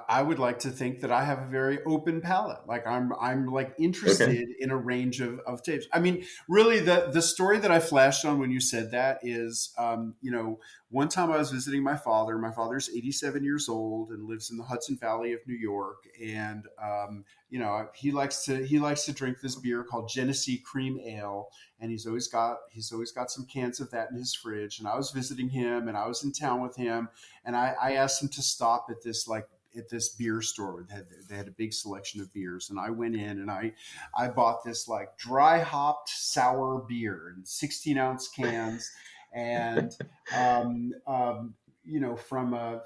I would like to think that I have a very open palate. Like, I'm like Okay. interested in a range of tapes. I mean, really, the story that I flashed on when you said that is, one time I was visiting my father. My father's 87 years old and lives in the Hudson Valley of New York. And, he likes to drink this beer called Genesee Cream Ale. And he's always got some cans of that in his fridge. And I was visiting him, and I was in town with him, and I asked him to stop at this beer store. They had a big selection of beers, and I went in and I bought this, like, dry hopped sour beer in 16-ounce cans, and from a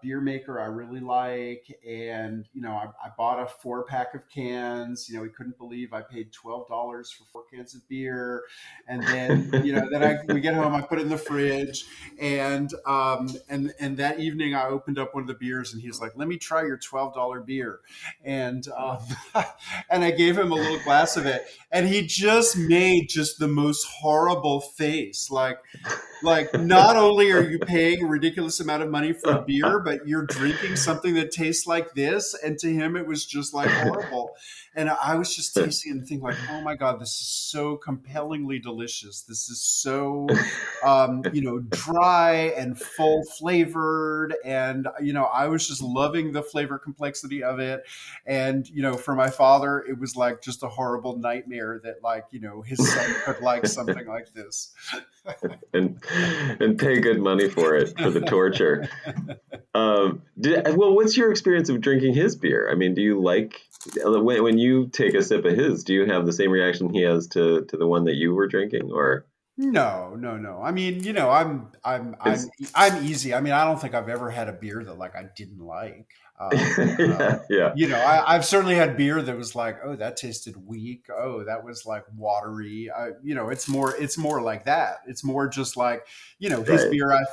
beer maker I really like. And I bought a 4-pack of cans. He couldn't believe I paid $12 for 4 cans of beer. And then we get home, I put it in the fridge, and that evening I opened up one of the beers, and he's like, "Let me try your $12 beer." And and I gave him a little glass of it, and he just made just the most horrible face, like Like, not only are you paying a ridiculous amount of money for a beer, but you're drinking something that tastes like this. And to him, it was just like horrible. And I was just tasting and thinking like, oh my God, this is so compellingly delicious. This is so, dry and full flavored. And, I was just loving the flavor complexity of it. And, for my father, it was like just a horrible nightmare that like, his son could like something like this. and pay good money for it, for the torture. What's your experience of drinking his beer? I mean, do you like when you take a sip of his? Do you have the same reaction he has to the one that you were drinking, or No, no, no. I mean, it's I'm easy. I mean, I don't think I've ever had a beer that like I didn't like. yeah, yeah, I've certainly had beer that was like, oh, that tasted weak. Oh, that was like watery. It's more like that. It's more just like, his right, beer. I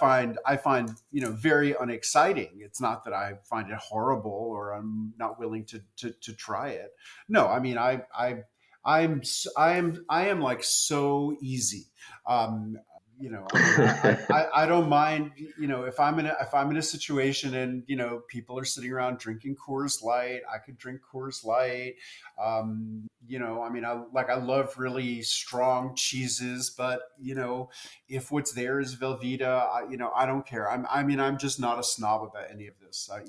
find, very unexciting. It's not that I find it horrible or I'm not willing to try it. No, I mean, I am like so easy. Um, I mean, I don't mind, if I'm in a situation and, people are sitting around drinking Coors Light, I could drink Coors Light. I mean, I love really strong cheeses, but, if what's there is Velveeta, I don't care. I'm just not a snob about any of this. I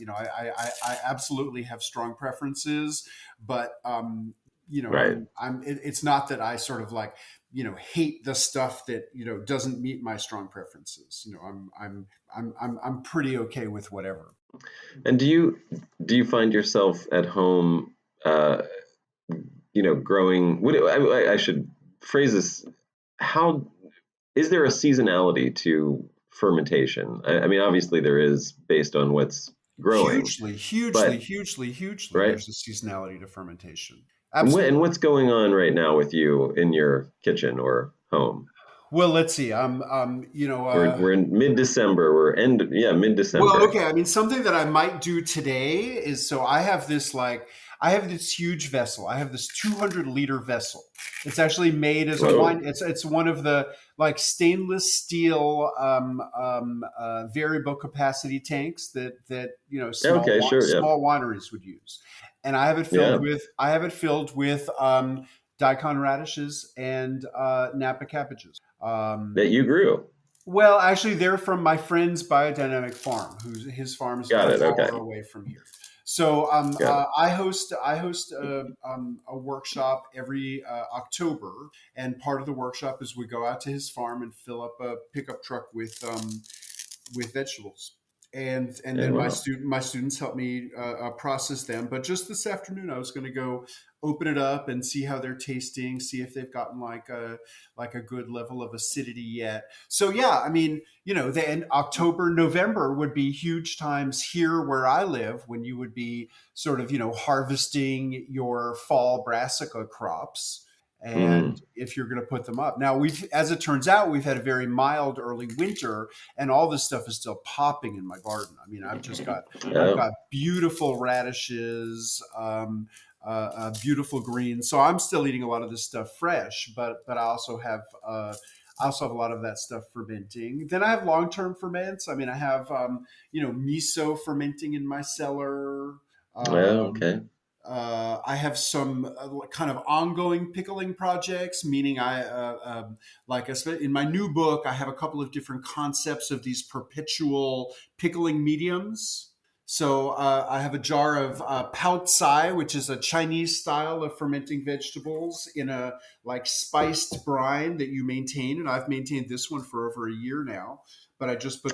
absolutely have strong preferences, but, right. it's not that I sort of like, hate the stuff that, doesn't meet my strong preferences. I'm pretty okay with whatever. And do you find yourself at home, growing? I should phrase this. How is there a seasonality to fermentation? I mean, obviously there is based on what's growing, Hugely, hugely, but hugely, hugely. right. There's a seasonality to fermentation. And Absolutely. what's going on right now with you in your kitchen or home? Well, let's see. We're in mid-December. Well, Mid-December. okay. I mean, something that I might do today is so I have this huge vessel. I have this 200-liter vessel. It's actually made as a Whoa. wine. It's one of the like stainless steel variable capacity tanks that Okay, sure. Yeah. small wineries would use. And Yeah. I have it filled with daikon radishes and Napa cabbages. That you grew. Well, actually, they're from my friend's biodynamic farm, whose his farm is about Got an it. Okay. hour away from here. So Got it. I host a workshop every October, and part of the workshop is we go out to his farm and fill up a pickup truck with vegetables. And Yeah, then wow. my students help me process them. But just this afternoon, I was going to go open it up and see how they're tasting, see if they've gotten like a good level of acidity yet. So yeah, I mean, then October, November would be huge times here where I live when you would be sort of harvesting your fall brassica crops. And Mm. if you're going to put them up now, as it turns out, we've had a very mild early winter, and all this stuff is still popping in my garden. I mean, I've Oh, got beautiful radishes, beautiful greens. So I'm still eating a lot of this stuff fresh, but I also have a lot of that stuff fermenting. Then I have long term ferments. I mean, I have miso fermenting in my cellar. well, Um, okay. I have some kind of ongoing pickling projects, meaning in my new book, I have a couple of different concepts of these perpetual pickling mediums. So I have a jar of pao tsai, which is a Chinese style of fermenting vegetables in a like spiced brine that you maintain, and I've maintained this one for over a year now. But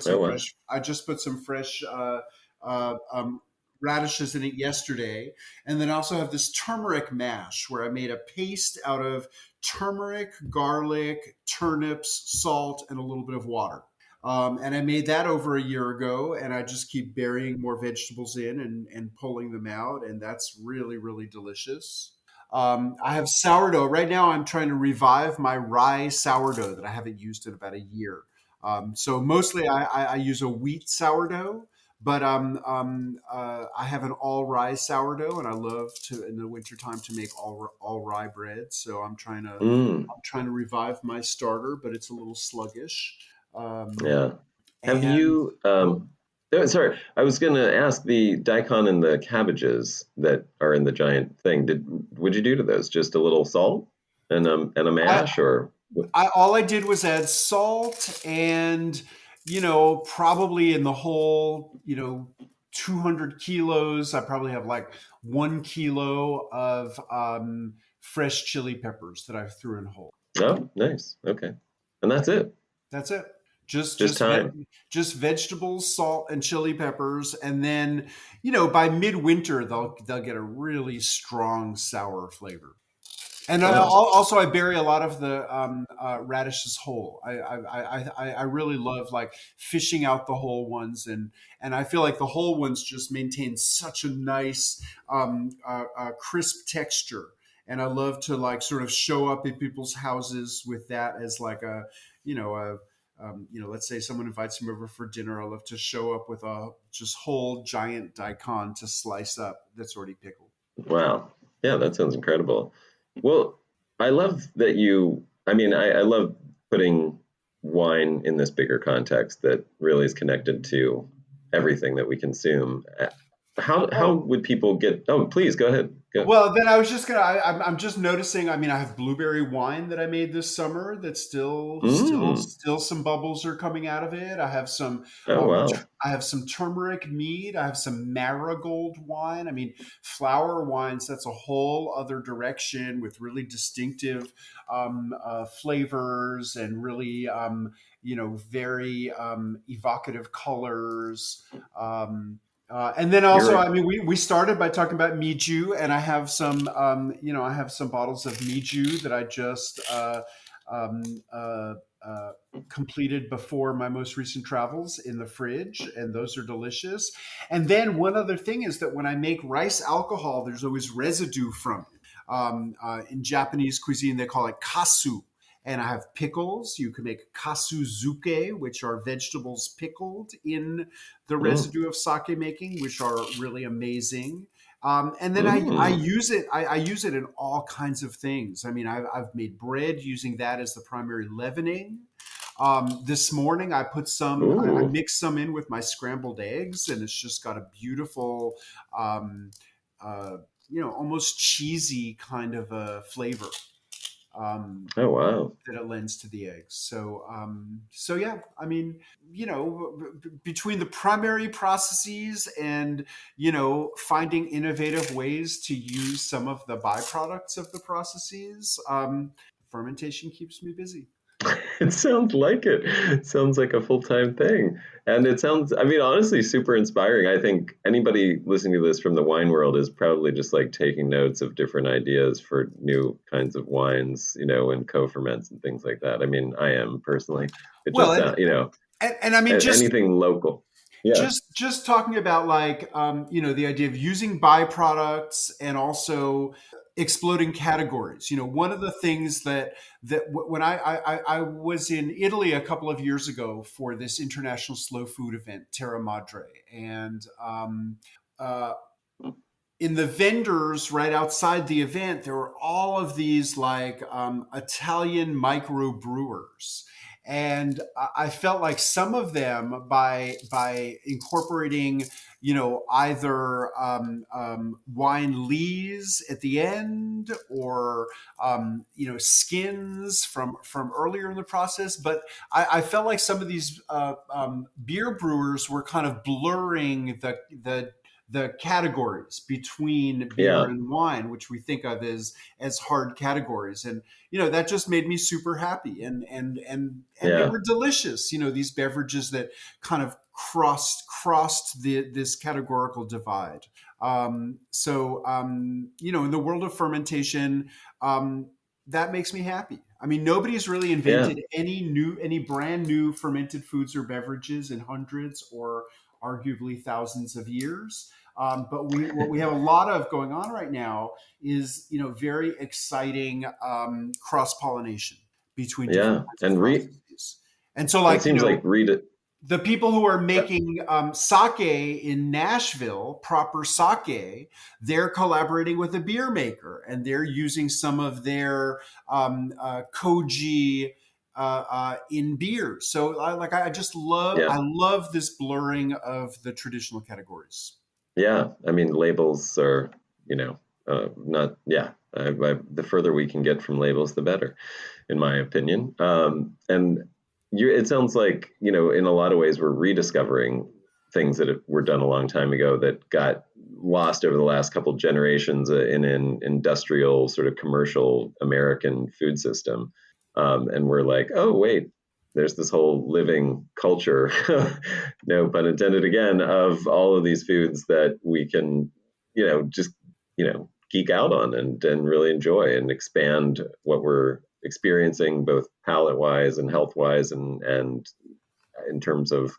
Oh, wow. I just put some fresh uh, um, radishes in it yesterday. And then I also have this turmeric mash where I made a paste out of turmeric, garlic, turnips, salt, and a little bit of water. And I made that over a year ago, and I just keep burying more vegetables in and pulling them out, and that's really, really delicious. I have sourdough. Right now, I'm trying to revive my rye sourdough that I haven't used in about a year. So mostly I use a wheat sourdough, but I have an all rye sourdough, and I love to in the wintertime to make all rye bread. So Mm. I'm trying to revive my starter, but it's a little sluggish. Yeah. Have And you, oh, sorry, I was going to ask the daikon and the cabbages that are in the giant thing. Would you do to those just a little salt and a I, mash or? all I did was add salt and, probably in the whole, 200 kilos, I probably have like 1 kilo of fresh chili peppers that I threw in whole. Oh, nice. Okay. And that's it. That's it. Just Just just time. just vegetables, salt, and chili peppers, and then by midwinter they'll get a really strong sour flavor. And Wow. also, I bury a lot of the radishes whole. I really love like fishing out the whole ones, and I feel like the whole ones just maintain such a nice crisp texture. And I love to like sort of show up at people's houses with that as like a you know a let's say someone invites me over for dinner. I love to show up with a just whole giant daikon to slice up that's already pickled. Wow. Yeah, that sounds incredible. Well, I love that I mean, I love putting wine in this bigger context that really is connected to everything that we consume. How Oh, would people get, oh, please go ahead. Go. well, then I was just gonna. I'm just noticing. I mean, I have blueberry wine that I made this summer. That's Mm. still some bubbles are coming out of it. I have some. Oh, wow. I have some turmeric mead. I have some marigold wine. I mean, flower wines. That's a whole other direction with really distinctive flavors and really very evocative colors. And then also, You're, I mean, we started by talking about Miju, and I have some bottles of Miju that I just um, uh, uh, completed before my most recent travels in the fridge, and those are delicious. And then one other thing is that when I make rice alcohol, there's always residue from it. In Japanese cuisine, they call it kasu. And I have pickles. You can make kasuzuke, which are vegetables pickled in the mm, residue of sake making, which are really amazing. And then I mm. use it. I use it in all kinds of things. I mean, I've made bread using that as the primary leavening. This morning, I Ooh. mixed some in with my scrambled eggs, and it's just got a beautiful, um, uh, almost cheesy kind of a flavor. Um, Oh, wow. that it lends to the eggs. So yeah, I mean, between the primary processes and finding innovative ways to use some of the byproducts of the processes, fermentation keeps me busy. It sounds like it. It sounds like a full-time thing. And it sounds, I mean, honestly, super inspiring. I think anybody listening to this from the wine world is probably just like taking notes of different ideas for new kinds of wines, and co-ferments and things like that. I mean, I am personally. It Well, just and I mean, anything local. Yeah. just talking about like the idea of using byproducts and also exploding categories. One of the things when I was in Italy a couple of years ago for this international slow food event, Terra Madre, and uh, in the vendors right outside the event, there were all of these like Italian microbrewers. And I felt like some of them, by incorporating, either wine lees at the end or skins from earlier in the process. But I felt like some of these beer brewers were kind of blurring the categories between beer Yeah. and wine, which we think of as hard categories, and that just made me super happy, and they Yeah. were delicious. These beverages that kind of crossed this categorical divide. In the world of fermentation, that makes me happy. I mean, nobody's really Yeah. invented any brand new fermented foods or beverages in hundreds or arguably thousands of years. But what we have a lot of going on right now is very exciting cross pollination between different Yeah. kinds of And processes. And so, it like seems like read it. the people who are making sake in Nashville, proper sake, they're collaborating with a beer maker, and they're using some of their koji in beer. So Yeah. I love this blurring of the traditional categories. Yeah. I mean, labels are, not, yeah. The further we can get from labels, the better, in my opinion. And it sounds like, in a lot of ways, we're rediscovering things that were done a long time ago that got lost over the last couple of generations in an industrial sort of commercial American food system. And we're like, oh, wait, there's this whole living culture, no pun intended again, of all of these foods that we can, just, geek out on and really enjoy and expand what we're experiencing both palate wise and health wise and in terms of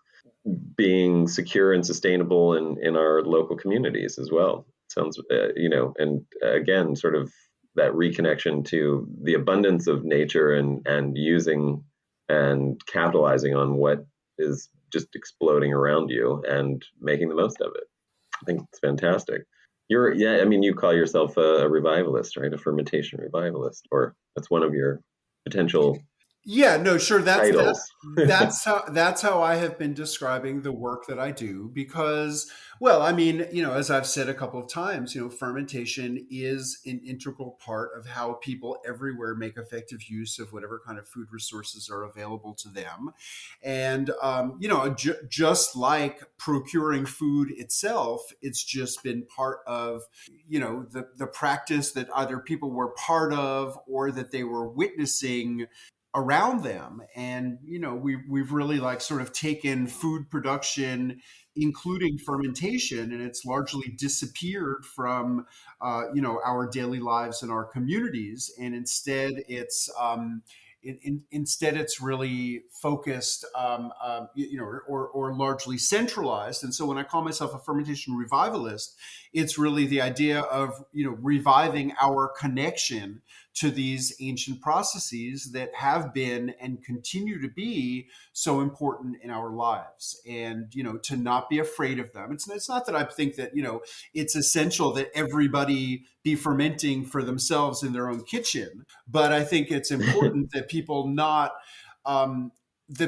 being secure and sustainable in our local communities as well. Sounds, and again, sort of that reconnection to the abundance of nature and using and capitalizing on what is just exploding around you and making the most of it. I think it's fantastic. I mean, you call yourself a revivalist, right? A fermentation revivalist, or that's one of your potential Yeah, no, sure. titles. That's how I have been describing the work that I do because, well, I mean, as I've said a couple of times, fermentation is an integral part of how people everywhere make effective use of whatever kind of food resources are available to them, and just like procuring food itself, it's just been part of the practice that either people were part of or that they were witnessing around them. And we've really like sort of taken food production, including fermentation, and it's largely disappeared from our daily lives and our communities, and instead it's really focused, or largely centralized. And so when I call myself a fermentation revivalist, it's really the idea of reviving our connection to these ancient processes that have been and continue to be so important in our lives, and to not be afraid of them. It's not that I think that it's essential that everybody be fermenting for themselves in their own kitchen, but I think it's important that um,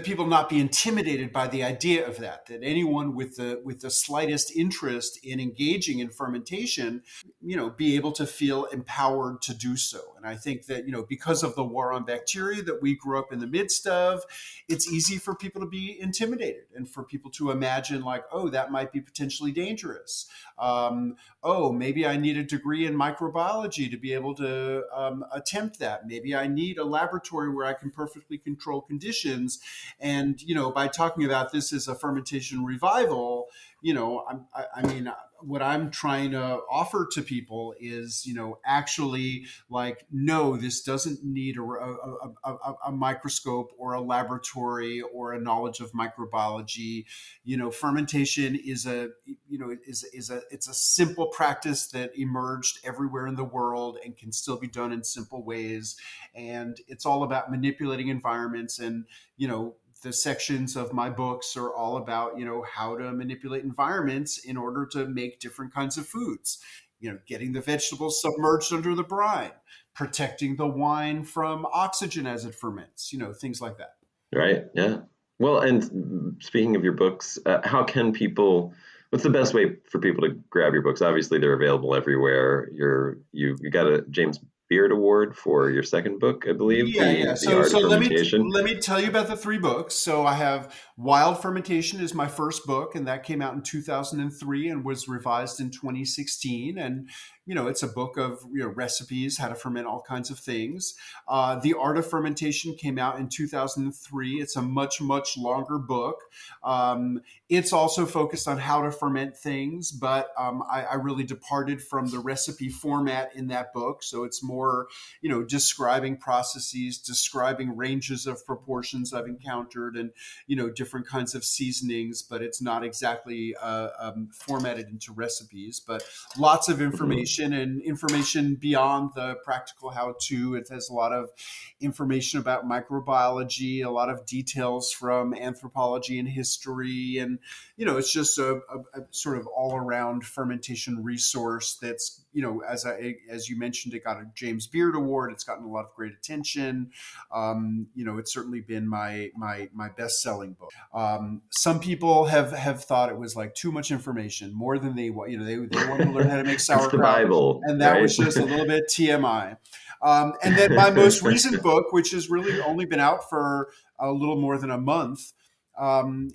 people not be intimidated by the idea of that anyone with the slightest interest in engaging in fermentation, be able to feel empowered to do so. And I think that, because of the war on bacteria that we grew up in the midst of, it's easy for people to be intimidated and for people to imagine like, oh, that might be potentially dangerous. Oh, maybe I need a degree in microbiology to be able to attempt that. Maybe I need a laboratory where I can perfectly control conditions. And, by talking about this as a fermentation revival, I mean, what I'm trying to offer to people is, actually like, no, this doesn't need a microscope or a laboratory or a knowledge of microbiology. Fermentation is it's a simple practice that emerged everywhere in the world and can still be done in simple ways. And it's all about manipulating environments. And, the sections of my books are all about, how to manipulate environments in order to make different kinds of foods, getting the vegetables submerged under the brine, protecting the wine from oxygen as it ferments, things like that. Right. Yeah. Well, and speaking of your books, what's the best way for people to grab your books? Obviously, they're available everywhere. You got a James Beard Award for your second book, I believe, Yeah. the So Art of Fermentation. let me tell you about the three books. So I have Wild Fermentation is my first book, and that came out in 2003 and was revised in 2016. And it's a book of recipes, how to ferment all kinds of things. The Art of Fermentation came out in 2003. It's a much longer book. It's also focused on how to ferment things, but I really departed from the recipe format in that book. So it's more, describing processes, describing ranges of proportions I've encountered, and different kinds of seasonings. But it's not exactly formatted into recipes, but lots of information and information beyond the practical how-to. It has a lot of information about microbiology, a lot of details from anthropology and history, and it's just a sort of all-around fermentation resource that's as you mentioned, it got a James Beard Award. It's gotten a lot of great attention. It's certainly been my best-selling book. Some people have thought it was like too much information, more than they want. They want to learn how to make sauerkraut. It's the Bible, and that right? was just a little bit TMI. And then my most recent book, which has really only been out for a little more than a month,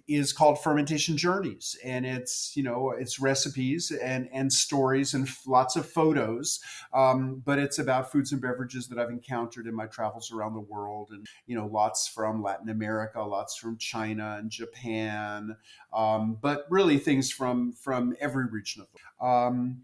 is called Fermentation Journeys, and it's recipes and stories and lots of photos, but it's about foods and beverages that I've encountered in my travels around the world, and lots from Latin America, lots from China and Japan, but really things from every region of the world.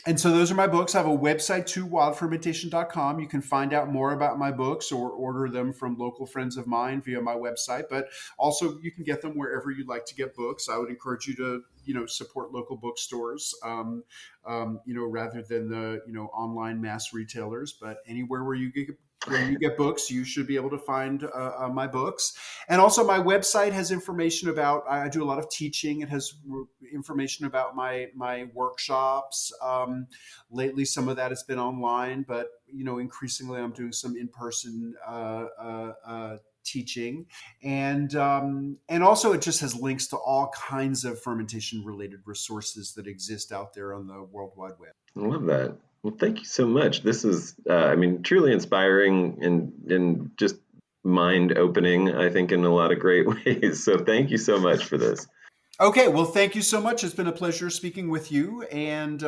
And so those are my books. I have a website too, wildfermentation.com. You can find out more about my books or order them from local friends of mine via my website. But also you can get them wherever you'd like to get books. I would encourage you to, support local bookstores, rather than the, online mass retailers. But anywhere where you get books, you should be able to find my books. And also my website has information about, I do a lot of teaching. It has information about my workshops. Lately, some of that has been online, but, increasingly I'm doing some in-person teaching. And also it just has links to all kinds of fermentation related resources that exist out there on the World Wide Web. I love that. Well, thank you so much. This is, truly inspiring and just mind-opening, I think, in a lot of great ways. So thank you so much for this. Okay, well, thank you so much. It's been a pleasure speaking with you, and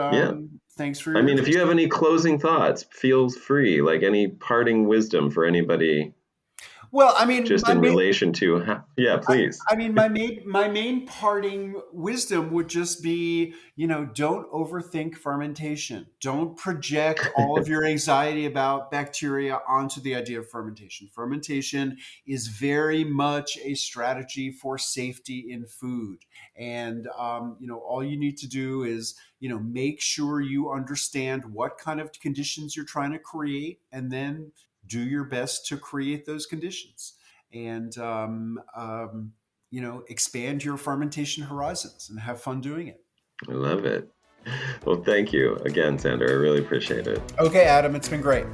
thanks for your if interest. you have any closing thoughts, feel free, like any parting wisdom for anybody. Well, just in relation to please. My main parting wisdom would just be, don't overthink fermentation. Don't project all of your anxiety about bacteria onto the idea of fermentation. Fermentation is very much a strategy for safety in food. And, all you need to do is, make sure you understand what kind of conditions you're trying to create, and then do your best to create those conditions. And expand your fermentation horizons and have fun doing it. I love it. Well, thank you again, Sandor. I really appreciate it. Okay, Adam, it's been great.